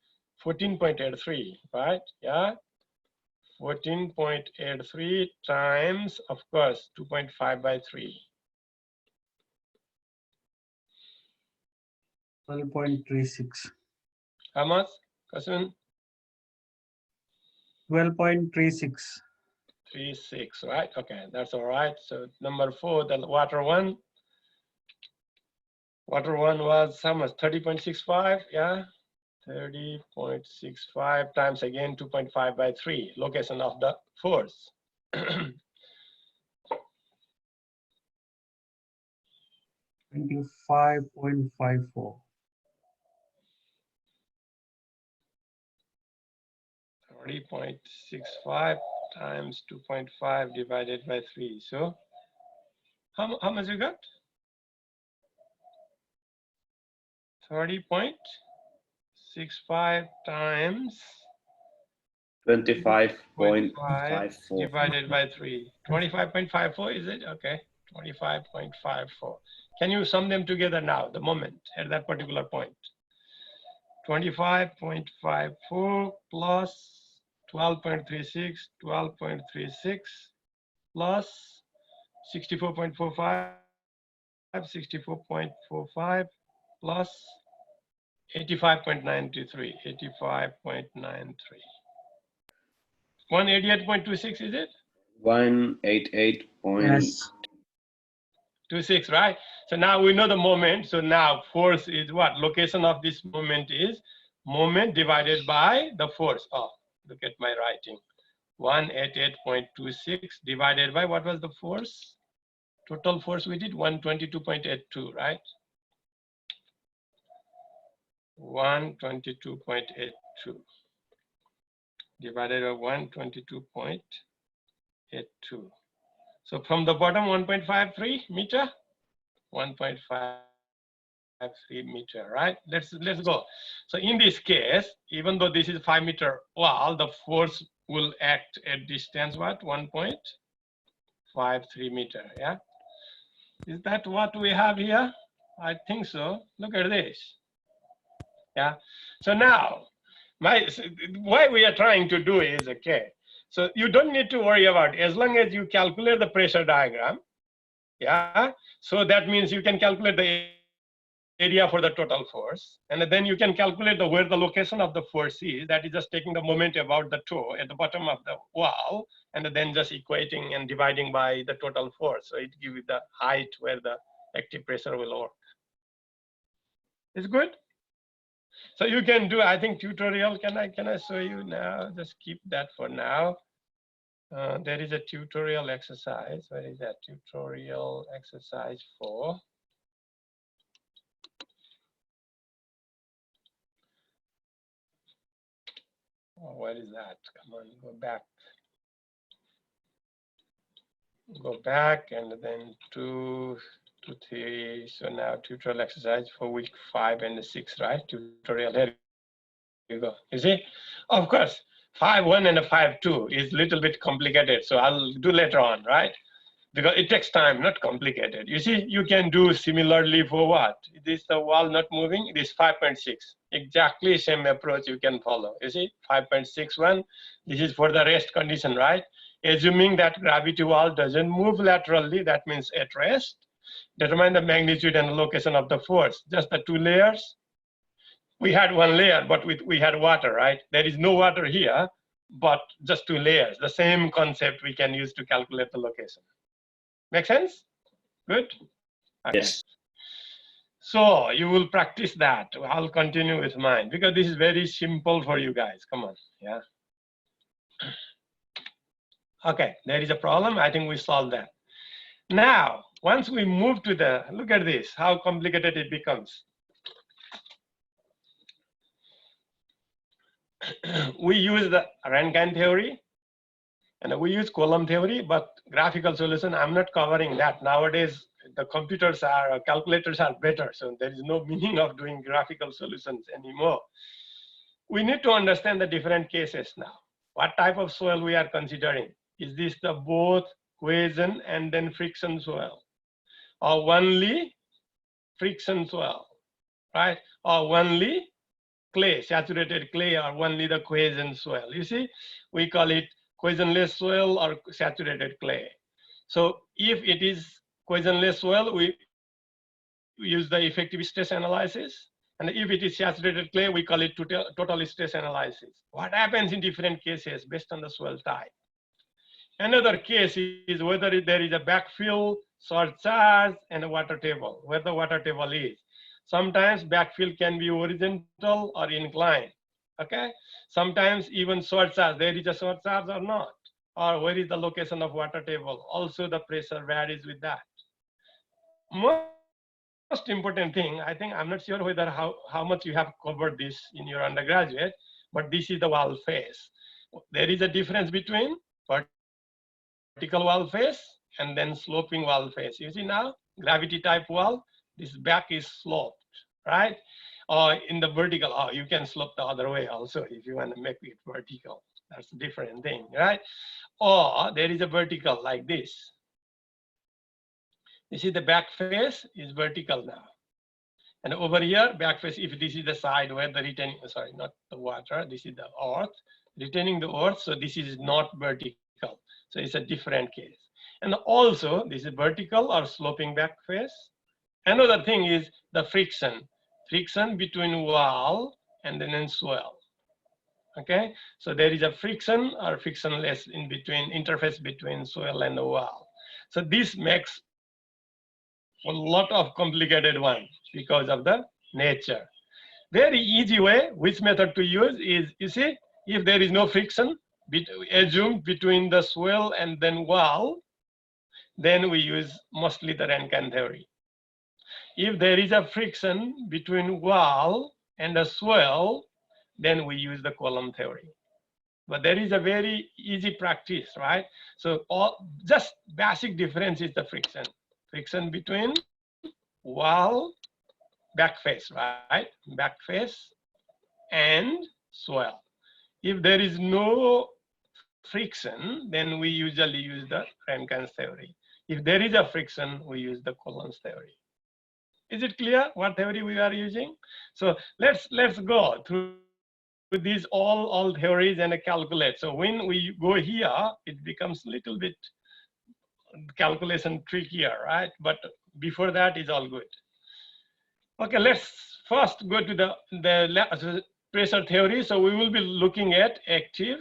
14.83, right? Yeah, 14.83 times, of course, 2.5 by 3. 12.36. How much, Kasun? 12.36. 36, right? Okay, that's all right. So number 4, the water one. Water one was how much? 30.65, yeah? 30.65 times again 2.5 by 3, location of the force. 25.54. 30.65 times 2.5 divided by 3. So how much you got? 30.65 times 25.54. divided by 3. 25.54 is it? Okay, 25.54. Can you sum them together now, the moment at that particular point? 25.54 plus 12.36, 12.36 plus 64.45, 64.45 plus 85.93, 85.93. 188.26 is it? 188.26, Yes. 26, right? So now we know the moment. So now force is what? Location of this moment is moment divided by the force. Oh, look at my writing. 188.26 divided by what was the force? Total force we did 122.82, right? 122.82 divided by 122.82. So from the bottom 1.53 meter, 1.53 meter, right? Let's go. So in this case, even though this is 5 meter wall, the force will act at distance what? 1.53 meter. Yeah. Is that what we have here? I think so. Look at this. Yeah. So now, why we are trying to do is, okay, so you don't need to worry about it. As long as you calculate the pressure diagram, yeah, so that means you can calculate the area for the total force, and then you can calculate where the location of the force is. That is just taking the moment about the toe at the bottom of the wall, and then just equating and dividing by the total force. So it gives you the height where the active pressure will work. It's good. So you can do, I think, tutorial. Can I show you now? Just keep that for now. There is a tutorial exercise. Where is that? Tutorial exercise 4. Oh, where is that? Come on, go back. Go back and then 2 to 3. So now tutorial exercise for week 5 and 6, right? Tutorial, here you go. You see? Of course, 5.1 and 5.2 is a little bit complicated. So I'll do later on, right? Because it takes time, not complicated. You see, you can do similarly for what? This the wall not moving, it is 5.6. Exactly same approach you can follow. You see, 5.61. This is for the rest condition, right? Assuming that gravity wall doesn't move laterally, that means at rest. Determine the magnitude and location of the force. Just the 2 layers. We had 1 layer, but we had water, right? There is no water here, but just 2 layers. The same concept we can use to calculate the location. Make sense? Good? Okay. yes. So you will practice that. I'll continue with mine because this is very simple for you guys. Come on, yeah. Okay, there is a problem. I think we solved that. Now, once we move to the, look at this, how complicated it becomes. We use the Rankine theory and we use Coulomb theory, but graphical solution, I'm not covering that. Nowadays, the computers are, calculators are better, so there is no meaning of doing graphical solutions anymore. We need to understand the different cases now. What type of soil we are considering? Is this the both cohesion and then friction soil? Or only friction soil, right? Or only clay, saturated clay, or only the cohesion soil? You see, we call it cohesionless soil or saturated clay. So if it is cohesionless soil, we use the effective stress analysis. And if it is saturated clay, we call it total stress analysis. What happens in different cases based on the soil type? Another case is whether there is a backfill, surcharge, and a water table, where the water table is. Sometimes backfill can be horizontal or inclined, okay? Sometimes even surcharge, there is a surcharge or not, or where is the location of water table. Also the pressure varies with that. Most important thing, I think, I'm not sure whether how much you have covered this in your undergraduate, but this is the wall face. There is a difference between vertical wall face and then sloping wall face. You see now, gravity type wall, this back is sloped, right? Or in the vertical, you can slope the other way also if you want to make it vertical. That's a different thing, right? Or there is a vertical like this. You see the back face is vertical now. And over here, back face, if this is the side where the retaining, sorry, not the water, this is the earth, retaining the earth, so this is not vertical. So it's a different case. And also, this is vertical or sloping back face. Another thing is the friction between wall and then swell. Okay, so there is a friction or frictionless in between, interface between swell and the wall. So this makes a lot of complicated ones because of the nature. Very easy way, which method to use is, you see, if there is no friction, assumed between the swell and then wall, then we use mostly the Rankine theory. If there is a friction between wall and a swell, then we use the Coulomb theory. But there is a very easy practice, right? So just basic difference is the friction. Friction between wall, back face, right? Back face and swell. If there is no friction, then we usually use the Rankine's theory. If there is a friction, we use the Coulomb's theory. Is it clear what theory we are using? So let's go through these all theories and calculate. So when we go here, it becomes a little bit calculation trickier, right? But before that is all good. Okay, let's first go to the pressure theory. So we will be looking at active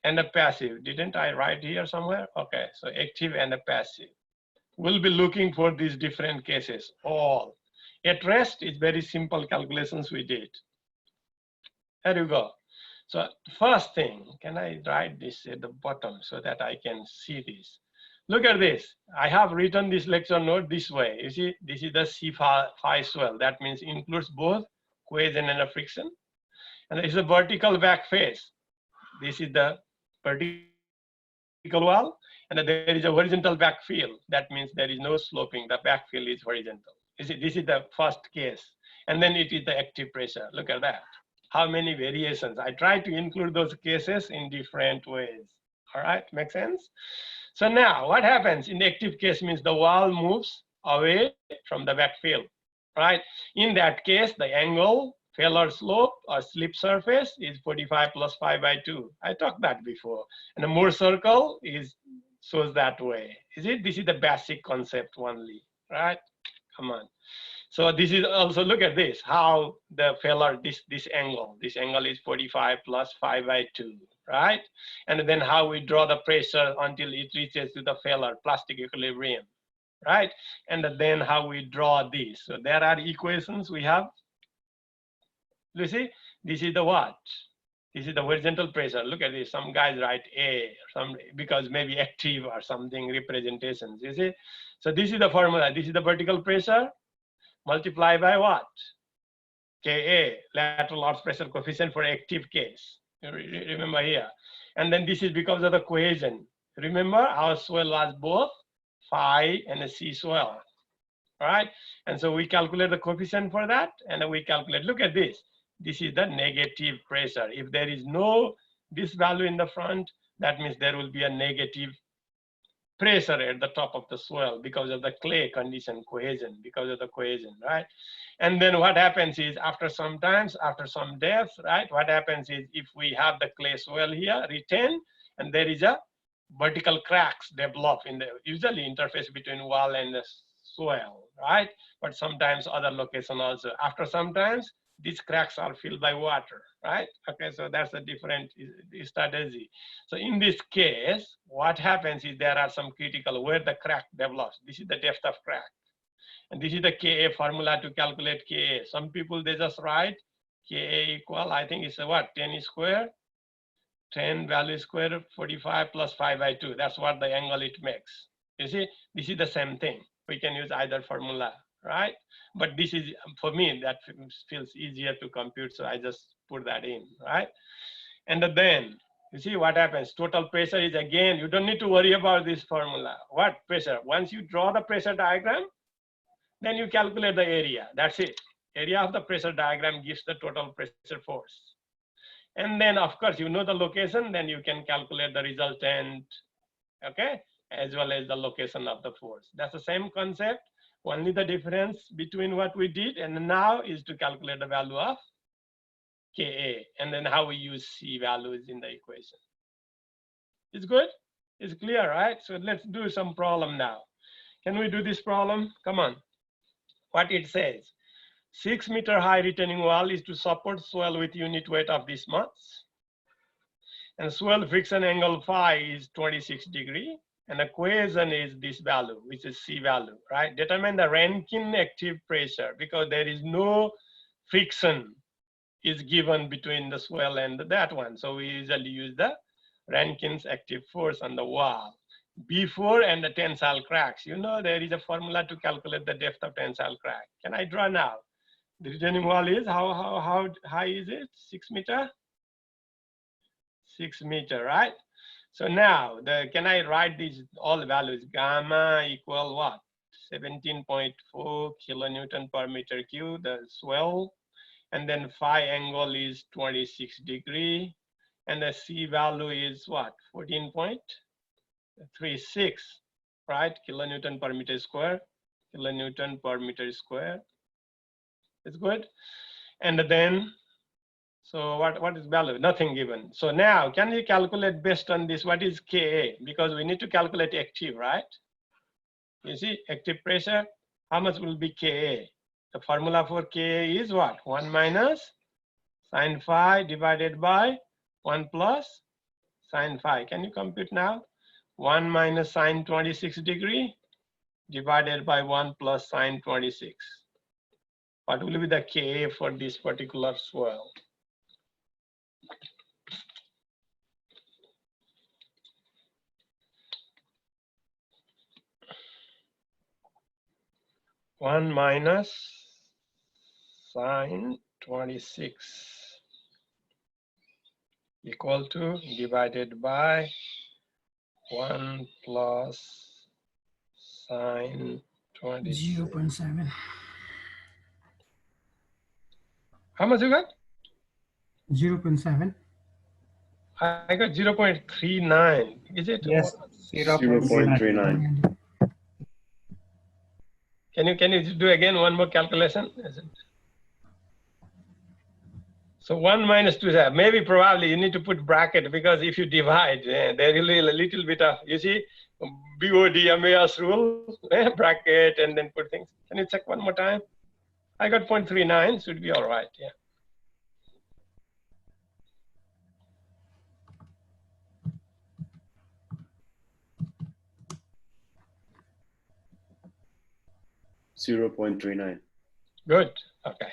and a passive. Didn't I write here somewhere? Okay, so active and a passive. We'll be looking for these different cases, all. At rest is very simple calculations we did. There you go. So first thing, can I write this at the bottom so that I can see this? Look at this. I have written this lecture note this way. You see, this is the C phi swell. That means includes both cohesion and a friction. And it's a vertical back face. This is the vertical wall. And there is a horizontal backfill. That means there is no sloping. The backfill is horizontal. You see, this is the first case. And then it is the active pressure. Look at that. How many variations. I try to include those cases in different ways. All right, make sense? So now what happens in the active case means the wall moves away from the backfill, right? In that case, the angle, failure slope or slip surface is 45 plus pi by 2. I talked that before. And the Moore circle shows that way. Is it? This is the basic concept only, right? Come on. So this is also, look at this, how the failure, this angle is 45 plus pi by 2, right? And then how we draw the pressure until it reaches to the failure, plastic equilibrium, right? And then how we draw this. So there are equations we have. You see, this is the what? This is the horizontal pressure. Look at this. Some guys write A, because maybe active or something representations. You see? So this is the formula. This is the vertical pressure multiplied by what? Ka, lateral earth pressure coefficient for active case. Remember here. And then this is because of the cohesion. Remember our swell was both phi and a C swell. All right. And so we calculate the coefficient for that. And then we calculate, look at this. This is the negative pressure. If there is no this value in the front, that means there will be a negative pressure at the top of the swell because of the clay condition, cohesion, because of the cohesion, right? And then what happens is after some times, after some depth, right? What happens is if we have the clay swell here, retain, and there is a vertical cracks develop in the usually interface between wall and the soil, right? But sometimes other location also. After sometimes these cracks are filled by water, right? Okay, so that's a different strategy. So in this case, what happens is there are some critical where the crack develops. This is the depth of crack. And this is the Ka formula to calculate Ka. Some people, they just write Ka equal, I think it's a what, 10 square, 10 value square, 45 plus 5 by 2. That's what the angle it makes. You see, this is the same thing. We can use either formula, right? But this is, for me, that feels easier to compute, so I just put that in, right? And then, you see what happens? Total pressure is again, you don't need to worry about this formula. What pressure? Once you draw the pressure diagram, then you calculate the area. That's it. Area of the pressure diagram gives the total pressure force. And then, of course, you know the location, then you can calculate the resultant, okay, as well as the location of the force. That's the same concept. Only the difference between what we did and now is to calculate the value of Ka, and then how we use C values in the equation. It's good? It's clear, right? So let's do some problem now. Can we do this problem? Come on. What it says, 6 meter high retaining wall is to support soil with unit weight of this much. And soil friction angle phi is 26 degree. And the equation is this value, which is C value, right? Determine the Rankine active pressure because there is no friction is given between the soil and that one. So we usually use the Rankine's active force on the wall. Before and the tensile cracks, you know, there is a formula to calculate the depth of tensile crack. Can I draw now? The retaining wall is, how high is it? 6 meter? 6 meter, right? So now, can I write these all values? Gamma equal what? 17.4 kilonewton per meter cube, the swell. And then phi angle is 26 degree. And the C value is what? 14.36, right? Kilonewton per meter square. Kilonewton per meter square. It's good. And then, so what is value? Nothing given. So now, can you calculate based on this, what is Ka? Because we need to calculate active, right? You see, active pressure, how much will be Ka? The formula for Ka is what? 1 minus sine phi divided by 1 plus sine phi. Can you compute now? 1 minus sine 26 degree divided by 1 plus sine 26. What will be the Ka for this particular swell? One minus sine 26 equal to divided by 1 plus sine 26. 0.7. How much you got? 0.7. I got 0.39. Is it? Yes. 0.39. Can you do again one more calculation? Is it? So 1 minus 2, maybe probably you need to put bracket because if you divide, there will be a little bit of, you see, BODMAS rule, bracket and then put things. Can you check one more time? I got 0.39, should be all right, yeah. .39. Good, okay.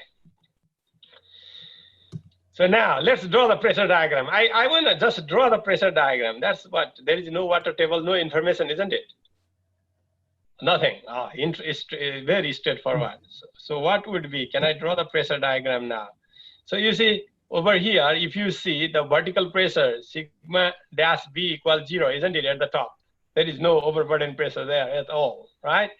So now let's draw the pressure diagram. I want to just draw the pressure diagram. That's what, there is no water table, no information, isn't it? Nothing. It's very straightforward. So what would be, can I draw the pressure diagram now? So you see over here, if you see the vertical pressure, sigma dash B equals 0, isn't it, at the top? There is no overburden pressure there at all, right?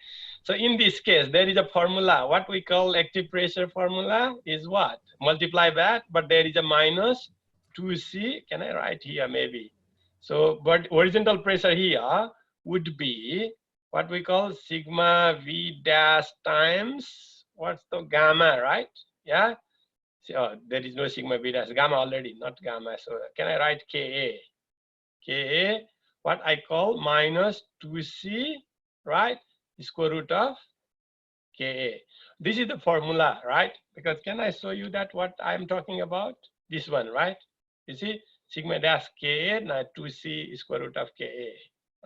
So in this case, there is a formula. What we call active pressure formula is what? Multiply that, but there is a minus 2C. Can I write here maybe? So, but horizontal pressure here would be what we call sigma V dash times, what's the gamma, right? Yeah. So there is no sigma V dash, gamma already, not gamma. So can I write Ka? Ka, what I call minus 2c, right, square root of Ka. This is the formula, right? Because can I show you that what I'm talking about? This one, right? You see, sigma dash Ka, now 2c square root of Ka,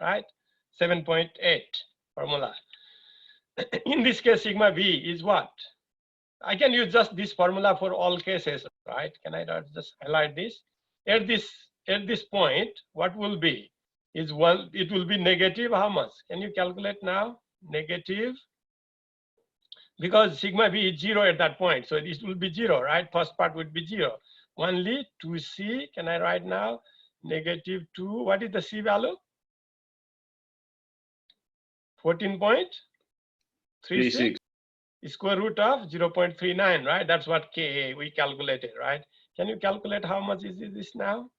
right? 7.8 formula. In this case, sigma b is what? I can use just this formula for all cases, right? Can I just highlight this? At this point, what will be? Is one, it will be negative how much? Can you calculate now? Negative, because sigma b is 0 at that point. So this will be 0, right? First part would be 0. Only 2c, can I write now? Negative 2, what is the c value? 14.36. Square root of 0.39, right? That's what Ka we calculated, right? Can you calculate how much is this now?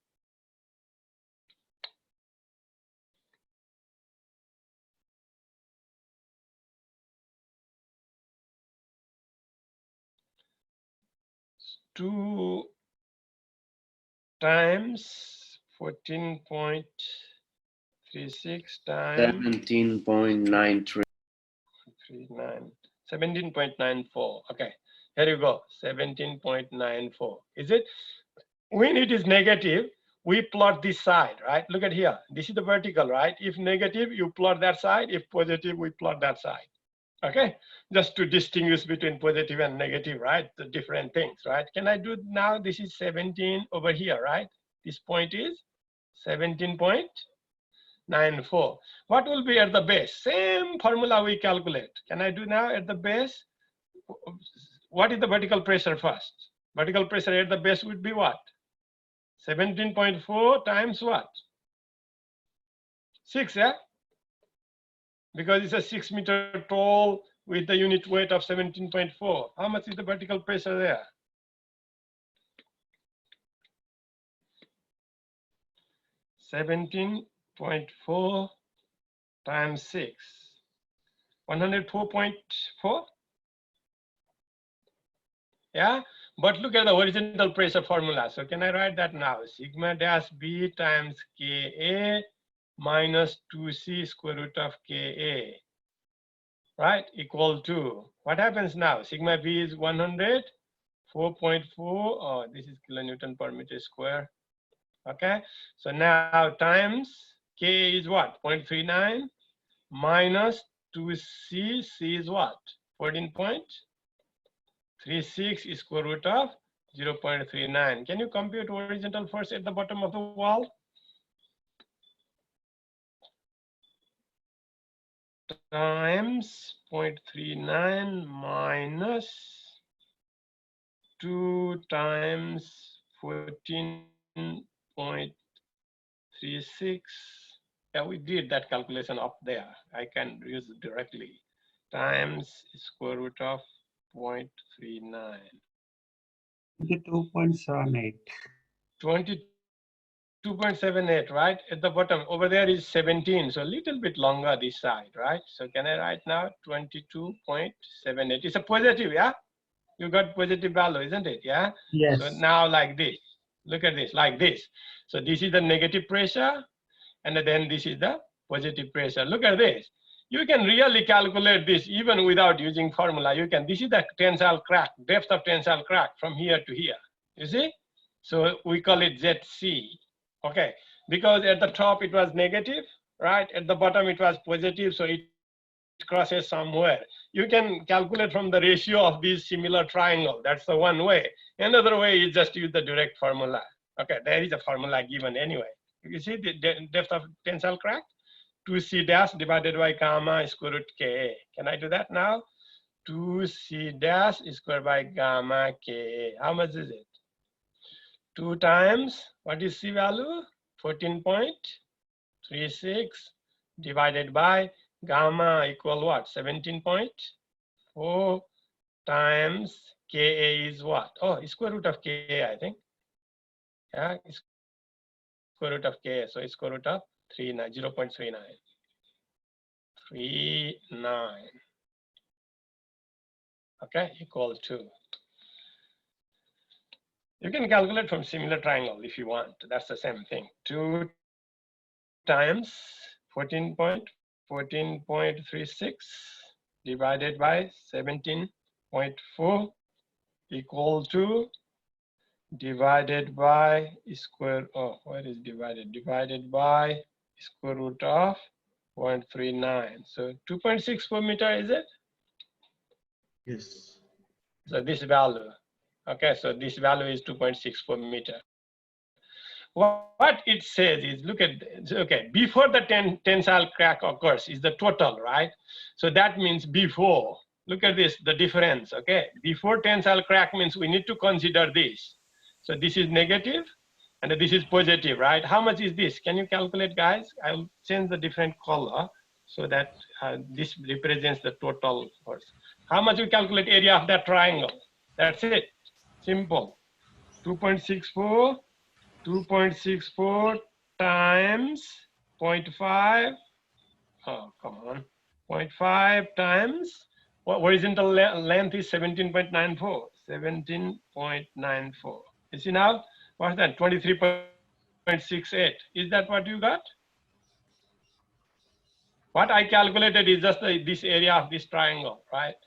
Two times 14.36 times 17.93. 17.94. Okay, here you go. 17.94. Is it? When it is negative, we plot this side, right? Look at here. This is the vertical, right? If negative, you plot that side. If positive, we plot that side. Okay, just to distinguish between positive and negative, right? The different things, right? Can I do now? This is 17 over here, right? This point is 17.94. What will be at the base? Same formula we calculate. Can I do now at the base? What is the vertical pressure first? Vertical pressure at the base would be what? 17.4 times what? 6, yeah? Because it's a 6 meter tall with the unit weight of 17.4. How much is the vertical pressure there? 17.4 times 6. 104.4? Yeah, but look at the horizontal pressure formula. So can I write that now? Sigma dash b times Ka minus 2c square root of Ka, right, equal to, what happens now? Sigma b is 104.4, oh, this is kilonewton per meter square. Okay, so now times K is what? 0.39 minus 2c, c is what? 14.36 square root of 0.39. Can you compute horizontal force at the bottom of the wall? Times 0.39 minus 2 times 14.36. Yeah, we did that calculation up there. I can use it directly. Times square root of 0.39. 22.78. 22.78, right? At the bottom, over there is 17, so a little bit longer this side, right? So can I write now 22.78? It's a positive, yeah? You got positive value, isn't it? Yeah? Yes. So now like this, look at this, like this. So this is the negative pressure, and then this is the positive pressure. Look at this. You can really calculate this even without using formula. You can, this is the tensile crack, depth of tensile crack from here to here, you see? So we call it ZC, okay? Because at the top it was negative, right? At the bottom it was positive, so it crosses somewhere. You can calculate from the ratio of these similar triangle. That's the one way. Another way is just use the direct formula. Okay, there is a formula given anyway. You see the depth of tensile crack? 2c dash divided by gamma square root Ka. Can I do that now? 2c dash square by gamma Ka. How much is it? 2 times, what is c value? 14.36 divided by gamma equal what? 17.4 times Ka is what? Oh, square root of Ka, I think. Yeah, square root of Ka. So it's square root of 0.39. 39. Okay, equal to. You can calculate from similar triangle if you want. That's the same thing. 2 times 14.36 divided by 17.4 equal to divided by square, oh, what is divided by square root of 0.39. So 2.64 meter, is it? Yes. So this value, okay, so this value is 2.64 meter. What it says is, look at, okay, before the tensile crack occurs is the total, right? So that means before, look at this, the difference, okay? Before tensile crack means we need to consider this. So this is negative and this is positive, right? How much is this? Can you calculate, guys? I'll change the different color so that this represents the total force. How much we calculate area of that triangle? That's it, simple. 2.64 times 0.5, oh, come on, 0.5 times, what horizontal length is 17.94, 17.94. You see now, what's that, 23.68. Is that what you got? What I calculated is just this area of this triangle, right?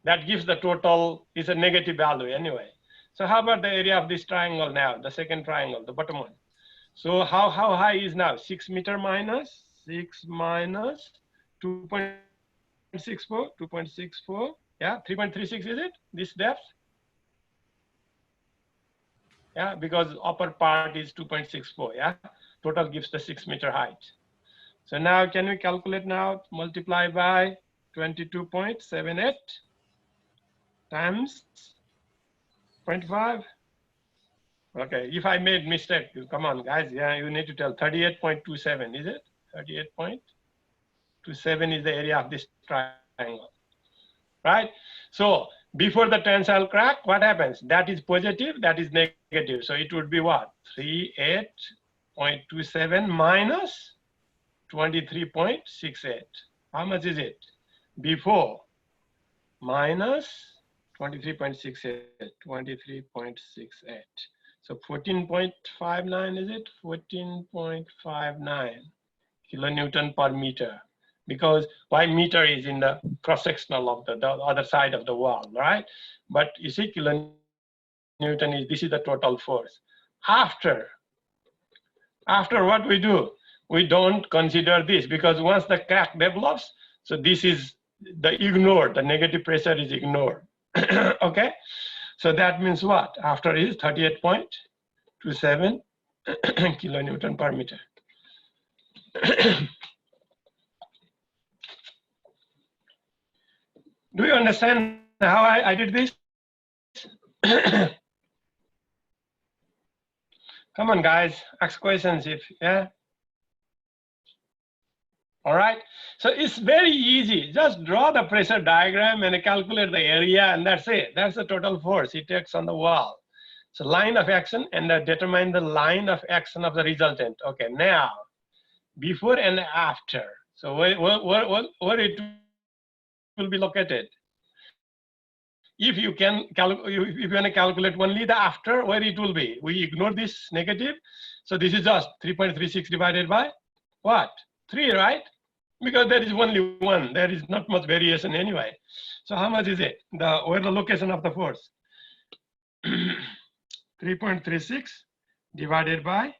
That gives the total, is a negative value anyway. So how about the area of this triangle now, the second triangle, the bottom one? So how high is now? 6 meter minus 6 minus 2.64, 2.64, yeah, 3.36 is it, this depth? Yeah, because upper part is 2.64, yeah? Total gives the 6 meter height. So now can we calculate now, multiply by 22.78 times 0.5. Okay, if I made mistake, come on guys, yeah, you need to tell. 38.27, is it? 38.27 is the area of this triangle, right? So before the tensile crack, what happens? That is positive, that is negative. So it would be what? 38.27 minus 23.68. How much is it? Before minus 23.68, 23.68. So 14.59, is it? 14.59 kilonewton per meter. Because why meter is in the cross-sectional of the other side of the wall, right? But you see, kilonewton is, this is the total force. After what we do, we don't consider this, because once the crack develops, so this is the ignored, the negative pressure is ignored. Okay, so that means what? After is 38.27 kilonewton per meter. Do you understand how I did this? Come on, guys, ask questions if, yeah. All right, so it's very easy. Just draw the pressure diagram and calculate the area, and that's it. That's the total force it takes on the wall. So line of action, and determine the line of action of the resultant. Okay, now, before and after. So where it will be located? If you can, if you want to calculate only the after, where it will be? We ignore this negative. So this is just 3.36 divided by what? 3, right? Because there is only 1. There is not much variation anyway. So how much is it? Where the location of the force? 3.36 divided by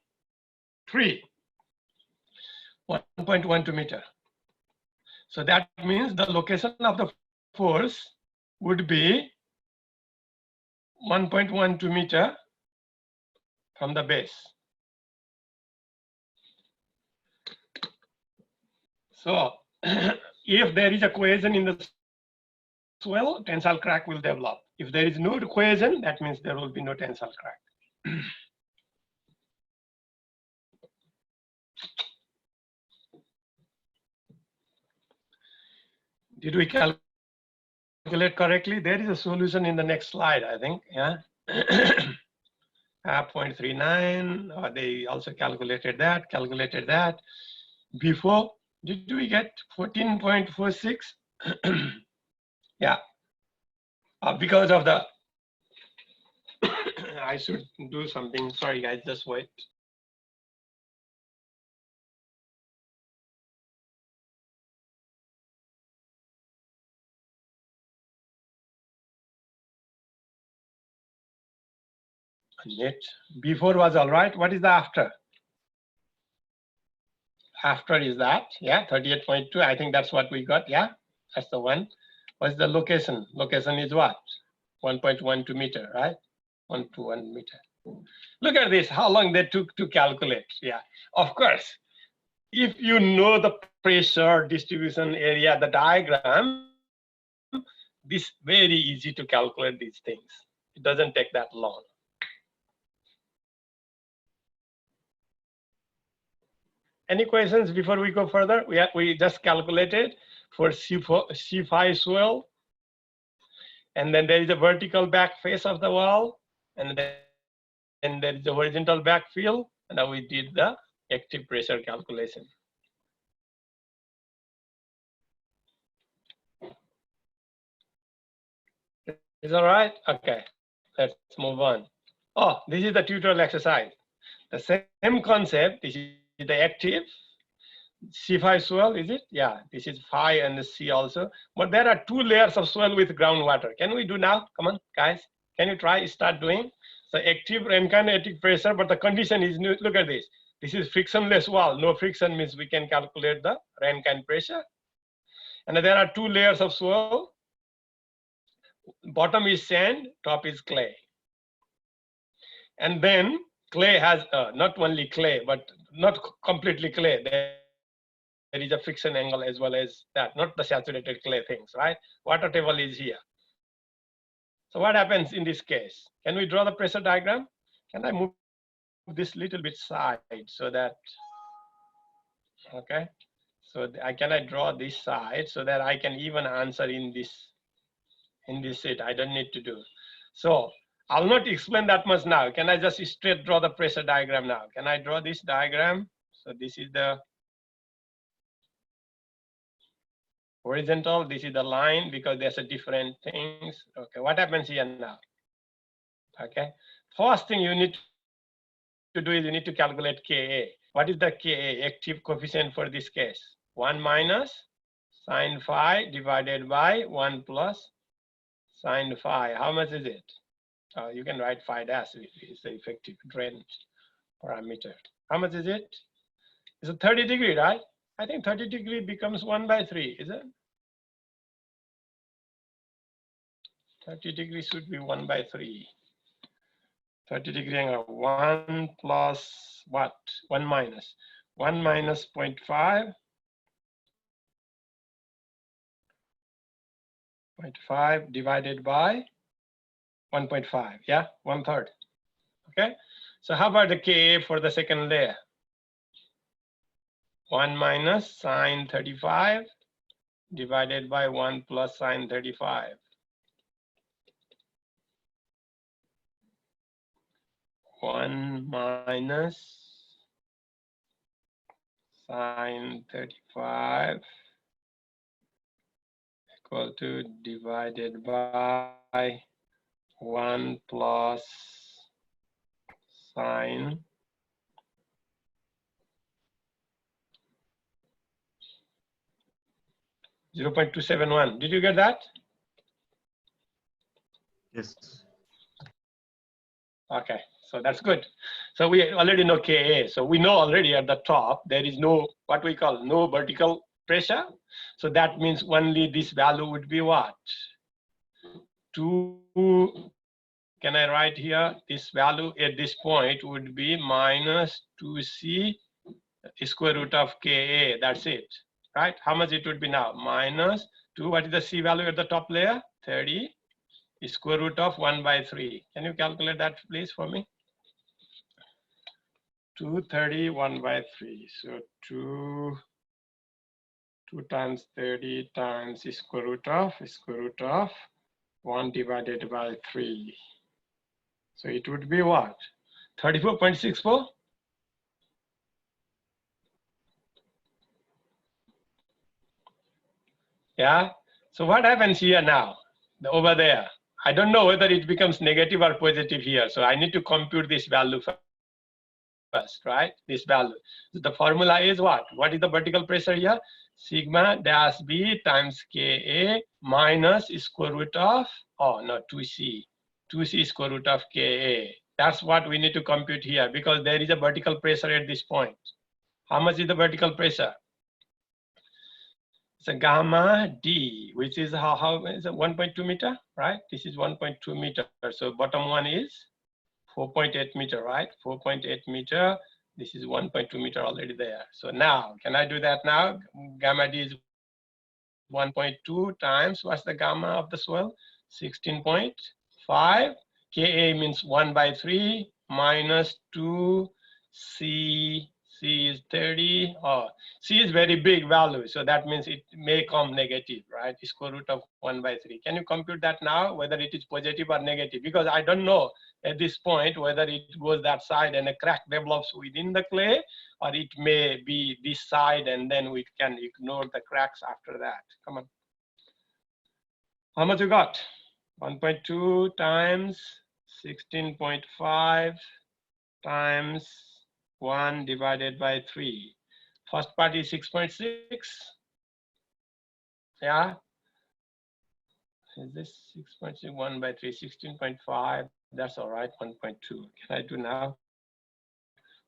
3. 1.12 meter. So that means the location of the force would be 1.12 meter from the base. So if there is a cohesion in the swell, tensile crack will develop. If there is no cohesion, that means there will be no tensile crack. Did we calculate correctly? There is a solution in the next slide, I think, yeah. 0.39, they also calculated that. Before, did we get 14.46? Yeah, because of the, I should do something, sorry guys, just wait. minute. Before was all right. What is the after? After is that, yeah, 38.2. I think that's what we got. Yeah, that's the one. What's the location? Location is what? 1.12 meter, right? 1 meter. Look at this, how long they took to calculate. Yeah, of course, if you know the pressure distribution area, the diagram, this very easy to calculate these things. It doesn't take that long. Any questions before we go further? We just calculated for C5 swell, and then there is a vertical back face of the wall, and then there is a horizontal backfill, and now we did the active pressure calculation. Is all right? Okay, let's move on. Oh, this is the tutorial exercise. The same concept. This is the active C5 swell, is it? Yeah, this is phi and the C also. But there are 2 layers of swell with groundwater. Can we do now? Come on, guys. Can you try? Start doing. So active Rankine-Attic pressure, but the condition is new. Look at this. This is frictionless wall. No friction means we can calculate the Rankine pressure. And there are 2 layers of swell. Bottom is sand, top is clay. And then clay has not only clay, but not completely clay. There is a friction angle as well as that, not the saturated clay things, right? Water table is here. So what happens in this case? Can we draw the pressure diagram? Can I move this little bit side so that, okay? So can I draw this side so that I can even answer in this sheet? I don't need to do. So I'll not explain that much now. Can I just straight draw the pressure diagram now? Can I draw this diagram? So this is the horizontal, this is the line, because there's a different things. Okay, what happens here now? Okay, first thing you need to do is you need to calculate Ka. What is the Ka, active coefficient for this case? 1 minus sine phi divided by 1 plus sine phi. How much is it? You can write phi dash, it's the effective drain parameter. How much is it? It's a 30 degree, right? I think 30 degree becomes 1/3, is it? 30 degree should be 1/3. 30 degree angle, 1 plus what? 1 minus 0.5. 0.5 divided by 1.5, yeah, 1/3. Okay, so how about the Ka for the second layer? 1 minus sine 35 divided by 1 plus sine 35. 1 minus sine 35 equal to divided by 1 plus sine 0.271. Did you get that? Yes. Okay, so that's good. So we already know Ka. So we know already at the top there is no, what we call no vertical pressure. So that means only this value would be what? 2. Can I write here? This value at this point would be minus 2c square root of Ka. That's it, right? How much it would be now? Minus 2. What is the c value at the top layer? 30 square root of 1/3. Can you calculate that please for me? 230 1/3. So 2 times 30 times square root of 1 divided by 3. So it would be what? 34.64. Yeah. So what happens here now? Over there, I don't know whether it becomes negative or positive here. So I need to compute this value first, right? This value. So the formula is what? What is the vertical pressure here? Sigma dash B times Ka minus square root of, oh no, 2c. 2c square root of Ka. That's what we need to compute here because there is a vertical pressure at this point. How much is the vertical pressure? So gamma D, which is how is it 1.2 meter, right? This is 1.2 meter. So bottom one is 4.8 meter, right? 4.8 meter. This is 1.2 meter already there. So now, can I do that now? Gamma D is 1.2 times, what's the gamma of the swell? 16.5. Ka means 1/3 minus 2 C. C is 30. Oh, C is very big value, so that means it may come negative, right? Square root of 1/3. Can you compute that now, whether it is positive or negative? Because I don't know at this point whether it goes that side and a crack develops within the clay, or it may be this side and then we can ignore the cracks after that. Come on. How much you got? 1.2 times 16.5 times 1 divided by 3. First part is 6.6. Yeah. Is this 6.6? 1/3, 16.5. That's all right. 1.2. Can I do now?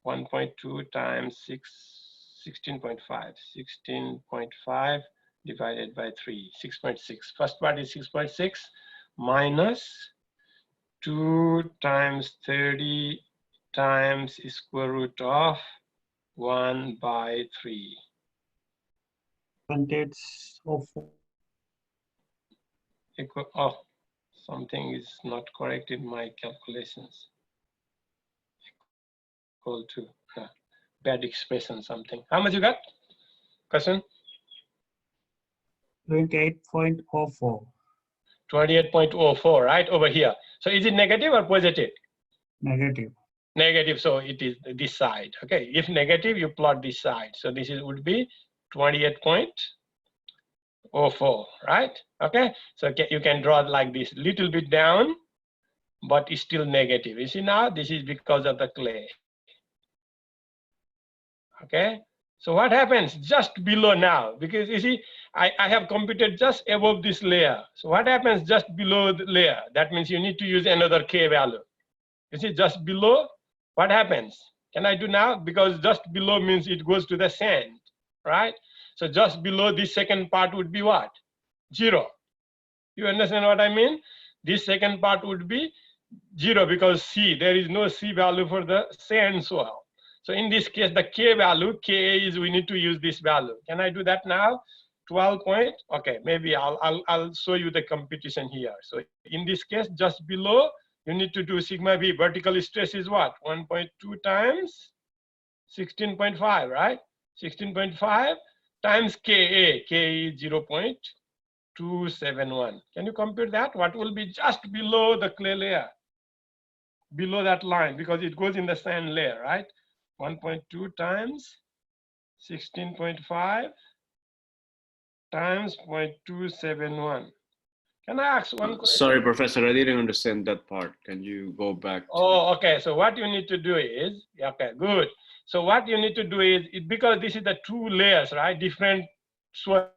1.2 times 16.5. 16.5 divided by 3. 6.6. First part is 6.6 minus 2 times 30 times square root of 1/3. 0.804. Equal, oh, something is not correct in my calculations. Equal to bad expression, something. How much you got? Question? 28.04. 28.04, right over here. So is it negative or positive? Negative. Negative, so it is this side. Okay, if negative, you plot this side. So this is would be 28.04, right? Okay, so you can draw it like this, little bit down, but it's still negative. You see now, this is because of the clay. Okay, so what happens just below now? Because you see, I have computed just above this layer. So what happens just below the layer? That means you need to use another K value. You see, just below, what happens? Can I do now? Because just below means it goes to the sand, right? So just below this second part would be what? 0. You understand what I mean? This second part would be 0 because C, there is no C value for the sand swell. So in this case, the K value, Ka is, we need to use this value. Can I do that now? 12 point, okay, maybe I'll show you the computation here. So in this case, just below, you need to do sigma V, vertical stress is what? 1.2 times 16.5, right? 16.5 times Ka, Ka is 0.271. Can you compute that? What will be just below the clay layer? Below that line, because it goes in the sand layer, right? 1.2 times 16.5 times 0.271. Can I ask one question? Sorry, Professor, I didn't understand that part. Can you go back? Oh, okay. So what you need to do is, okay, good. So what you need to do is, because this is the two layers, right? Different swell,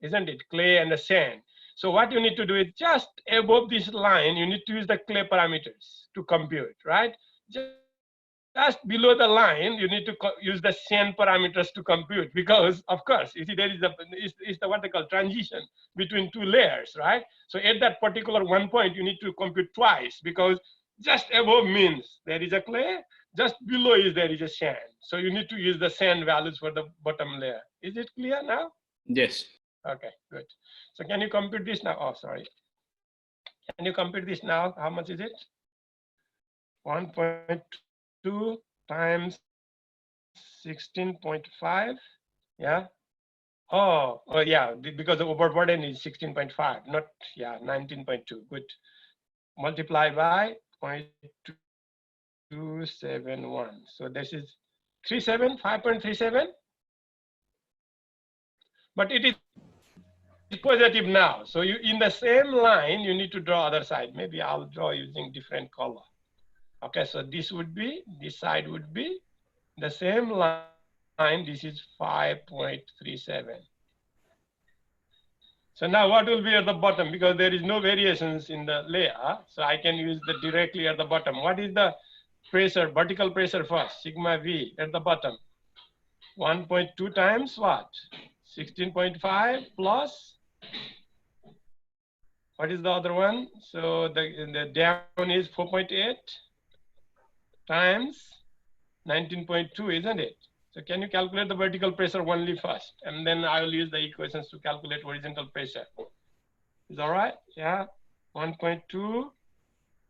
isn't it? Clay and the sand. So what you need to do is just above this line, you need to use the clay parameters to compute, right? Just below the line, you need to use the sand parameters to compute because, of course, you see there is the what they call transition between two layers, right? So at that particular one point, you need to compute twice because just above means there is a clay, just below is there is a sand. So you need to use the sand values for the bottom layer. Is it clear now? Yes. Okay, good. So can you compute this now? Oh, sorry. Can you compute this now? How much is it? 1.2 times 16.5. Yeah. Oh, yeah, because the overburden is 16.5, not, yeah, 19.2. Good. Multiply by 0.271. So this is 5.37. But it is positive now. So you, in the same line, you need to draw other side. Maybe I'll draw using different color. Okay, so this would be, this side would be the same line. This is 5.37. So now what will be at the bottom? Because there is no variations in the layer, so I can use the directly at the bottom. What is the pressure, vertical pressure first? Sigma V at the bottom. 1.2 times what? 16.5 plus. What is the other one? So the down is 4.8 times 19.2, isn't it? So can you calculate the vertical pressure only first? And then I will use the equations to calculate horizontal pressure. Is all right? Yeah. 1.2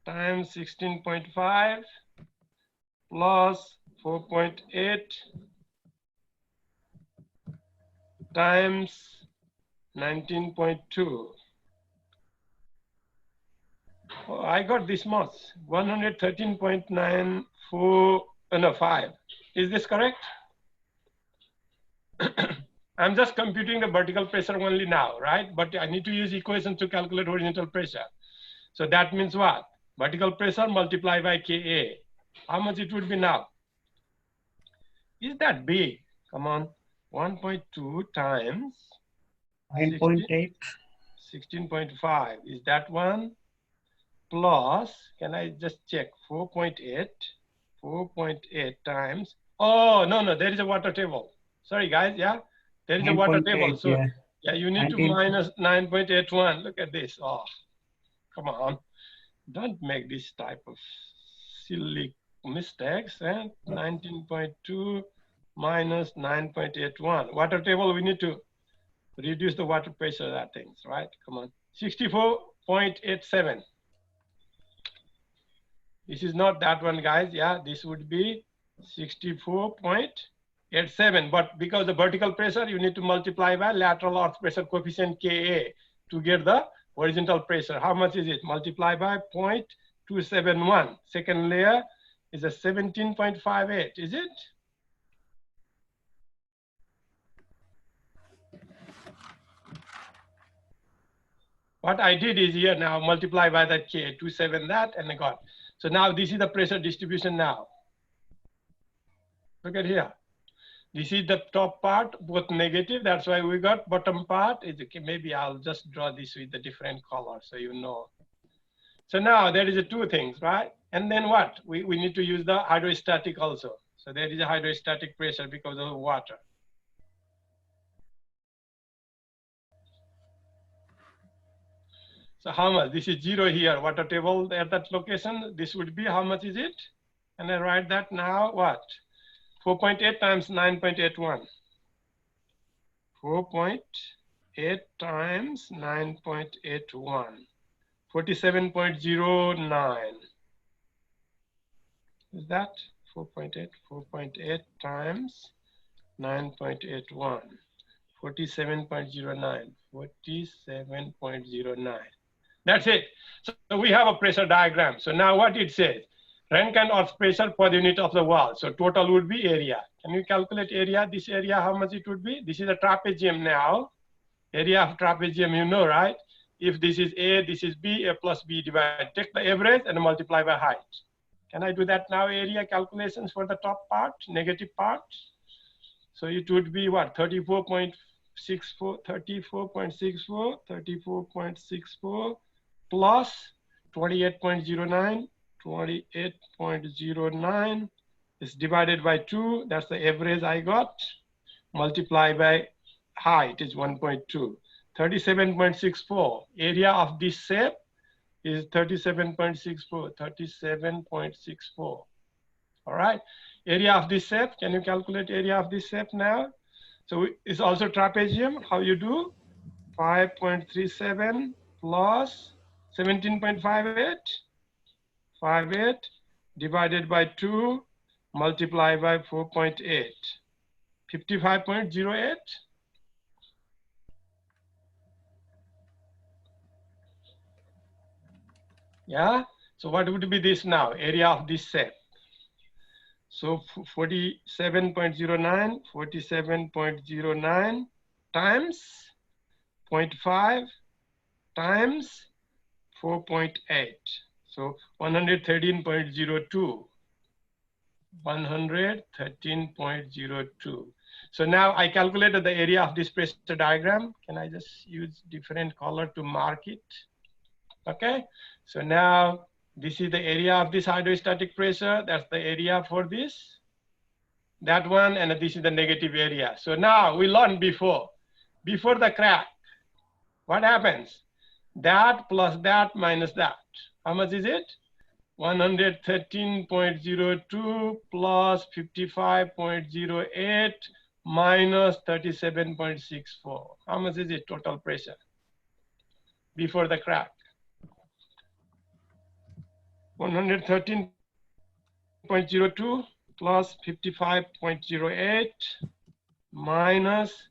times 16.5 plus 4.8 times 19.2. Oh, I got this much, 113.94, 5. Is this correct? I'm just computing the vertical pressure only now, right? But I need to use equations to calculate horizontal pressure. So that means what? Vertical pressure multiplied by Ka. How much it would be now? Is that big? Come on, 1.2 times 9.8. 16.5. Is that one? Plus, can I just check? 4.8. 4.8 times. Oh, no, there is a water table. Sorry, guys. Yeah, there is a water table. So, yeah, you need 19. to minus 9.81. Look at this. Oh, come on. Don't make this type of silly mistakes. And 19.2 minus 9.81. Water table, we need to reduce the water pressure, that things, right? Come on. 64.87. This is not that one, guys. Yeah, this would be 64.87. But because the vertical pressure, you need to multiply by lateral earth pressure coefficient Ka to get the horizontal pressure. How much is it? Multiply by 0.271. Second layer is a 17.58. Is it? What I did is here now multiply by that K, 27 that, and I got. So now this is the pressure distribution now. Look at here. This is the top part, both negative. That's why we got bottom part. Is okay. Maybe I'll just draw this with a different color so you know. So now there is a two things, right? And then what? We need to use the hydrostatic also. So there is a hydrostatic pressure because of the water. So how much? This is 0 here, water table at that location. This would be, how much is it? And I write that now, what? 4.8 times 9.81. 4.8 times 9.81. 47.09. Is that 4.8? 4.8 times 9.81. 47.09. 47.09. That's it. So we have a pressure diagram. So now what it says, Rankine earth pressure per unit of the wall. So total would be area. Can you calculate area? This area, how much it would be? This is a trapezium now. Area of trapezium, you know, right? If this is A, this is B, A plus B divided. Take the average and multiply by height. Can I do that now? Area calculations for the top part, negative part. So it would be what? 34.64, 34.64, 34.64 plus 28.09, 28.09 is divided by 2. That's the average I got. Multiply by height is 1.2. 37.64. Area of this shape is 37.64. 37.64. All right. Area of this shape. Can you calculate area of this shape now? So it's also trapezium. How you do? 5.37 plus 17.58. 58 divided by 2 multiplied by 4.8. 55.08. Yeah. So what would be this now? Area of this shape. So 47.09, 47.09 times 0.5 times 4.8. So 113.02. 113.02. So now I calculated the area of this pressure diagram. Can I just use different color to mark it? Okay, so now this is the area of this hydrostatic pressure. That's the area for this, that one, and this is the negative area. So now we learned before the crack, what happens? That plus that minus that. How much is it? 113.02 plus 55.08 minus 37.64. How much is it total pressure before the crack? 113.02 plus 55.08 minus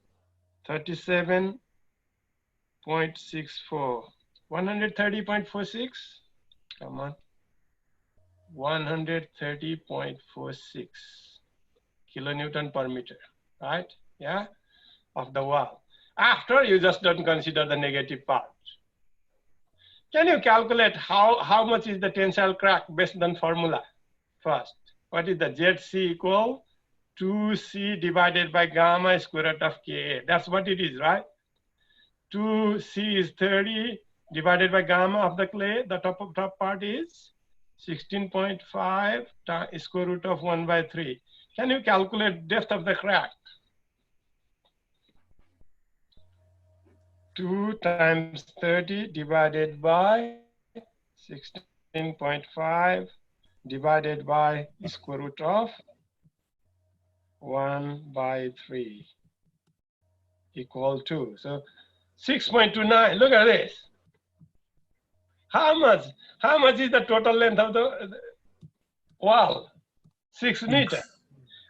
37.64. 130.46. Come on. 130.46 kilonewton per meter, right? Yeah, of the wall. After, you just don't consider the negative part. Can you calculate how much is the tensile crack based on formula? First, what is the ZC equal? 2C divided by gamma square root of Ka. That's what it is, right? 2C is 30 divided by gamma of the clay. The top part is 16.5 square root of 1 by 3. Can you calculate depth of the crack? 2 times 30 divided by 16.5 divided by square root of 1 by 3 equal to, so 6.29. Look at this. How much is the total length of the wall? 6 meters.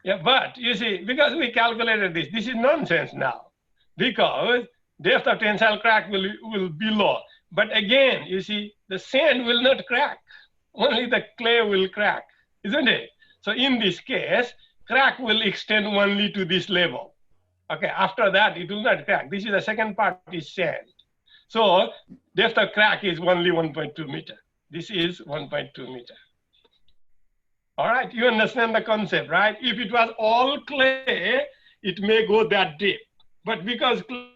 Yeah, but you see, because we calculated this is nonsense now, because depth of tensile crack will be low. But again, you see, the sand will not crack. Only the clay will crack, isn't it? So in this case, crack will extend only to this level. Okay, after that, it will not crack. This is the second part is sand. So depth of crack is only 1.2 meter. This is 1.2 meter. All right, you understand the concept, right? If it was all clay, it may go that deep. But because clay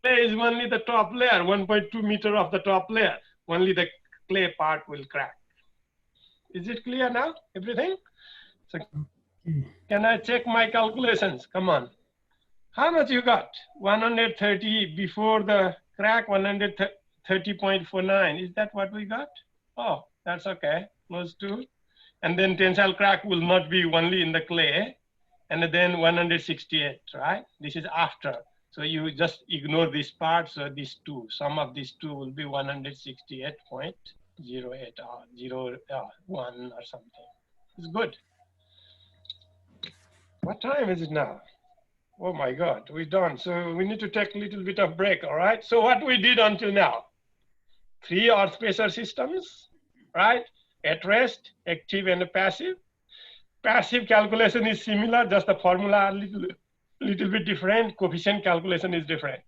is only the top layer, 1.2 meter of the top layer, only the clay part will crack. Is it clear now, everything? So can I check my calculations? Come on. How much you got? 130 before the crack, 130.49. Is that what we got? Oh, that's okay, close to. And then tensile crack will not be only in the clay, and then 168, right? This is after. So you just ignore this part, so these two, sum of these two will be 168.08 or 01 or something. It's good. What time is it now? Oh my God, we're done. So we need to take a little bit of break, all right? So what we did until now, 3 earth pressure systems, right? At rest, active and passive. Passive calculation is similar, just the formula a little bit different. Coefficient calculation is different.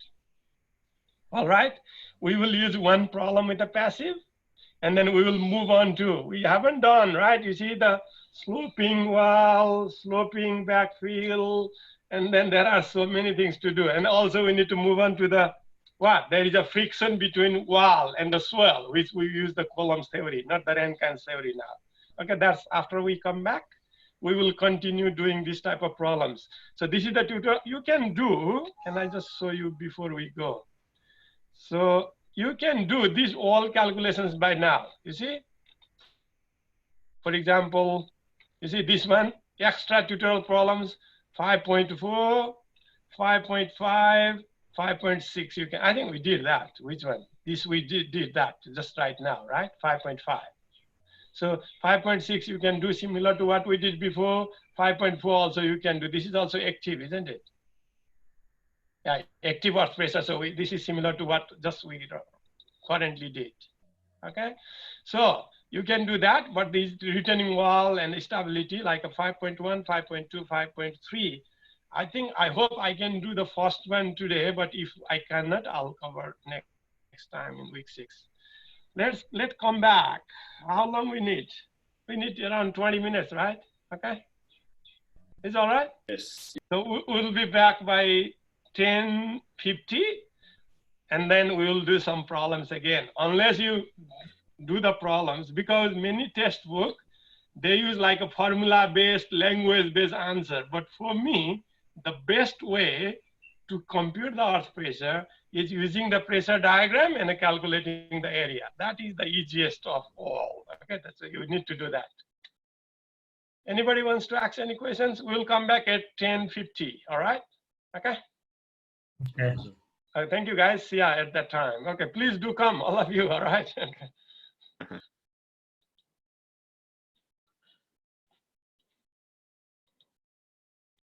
All right, we will use one problem with the passive, and then we will move on to, we haven't done, right? You see the sloping wall, sloping backfill, and then there are so many things to do. And also we need to move on to the, what? There is a friction between wall and the swell, which we use the Coulomb's theory, not the Rankine's theory now. Okay, that's after we come back. We will continue doing this type of problems. So this is the tutorial you can do. Can I just show you before we go? So you can do these all calculations by now, you see? For example, you see this one, extra tutorial problems, 5.4, 5.5, 5.6. You can, I think we did that. Which one? This we did that just right now, right? 5.5. So 5.6 you can do similar to what we did before. 5.4 also you can do. This is also active, isn't it? Yeah, active earth pressure. So this is similar to what just we currently did. Okay, so you can do that, but this retaining wall and stability like a 5.1, 5.2, 5.3. I hope I can do the first one today, but if I cannot, I'll cover next time in week 6. Let's come back. How long we need? We need around 20 minutes, right? Okay. Is all right? Yes. So we'll be back by 10:50, and then we will do some problems again. Unless you do the problems, because many textbook, they use like a formula-based, language-based answer. But for me, the best way to compute the earth pressure is using the pressure diagram and calculating the area. That is the easiest of all. Okay, that's you need to do that. Anybody wants to ask any questions? We'll come back at 10:50. All right. Okay. Okay. Thank you guys. See ya at that time. Okay, please do come, all of you. All right. Okay.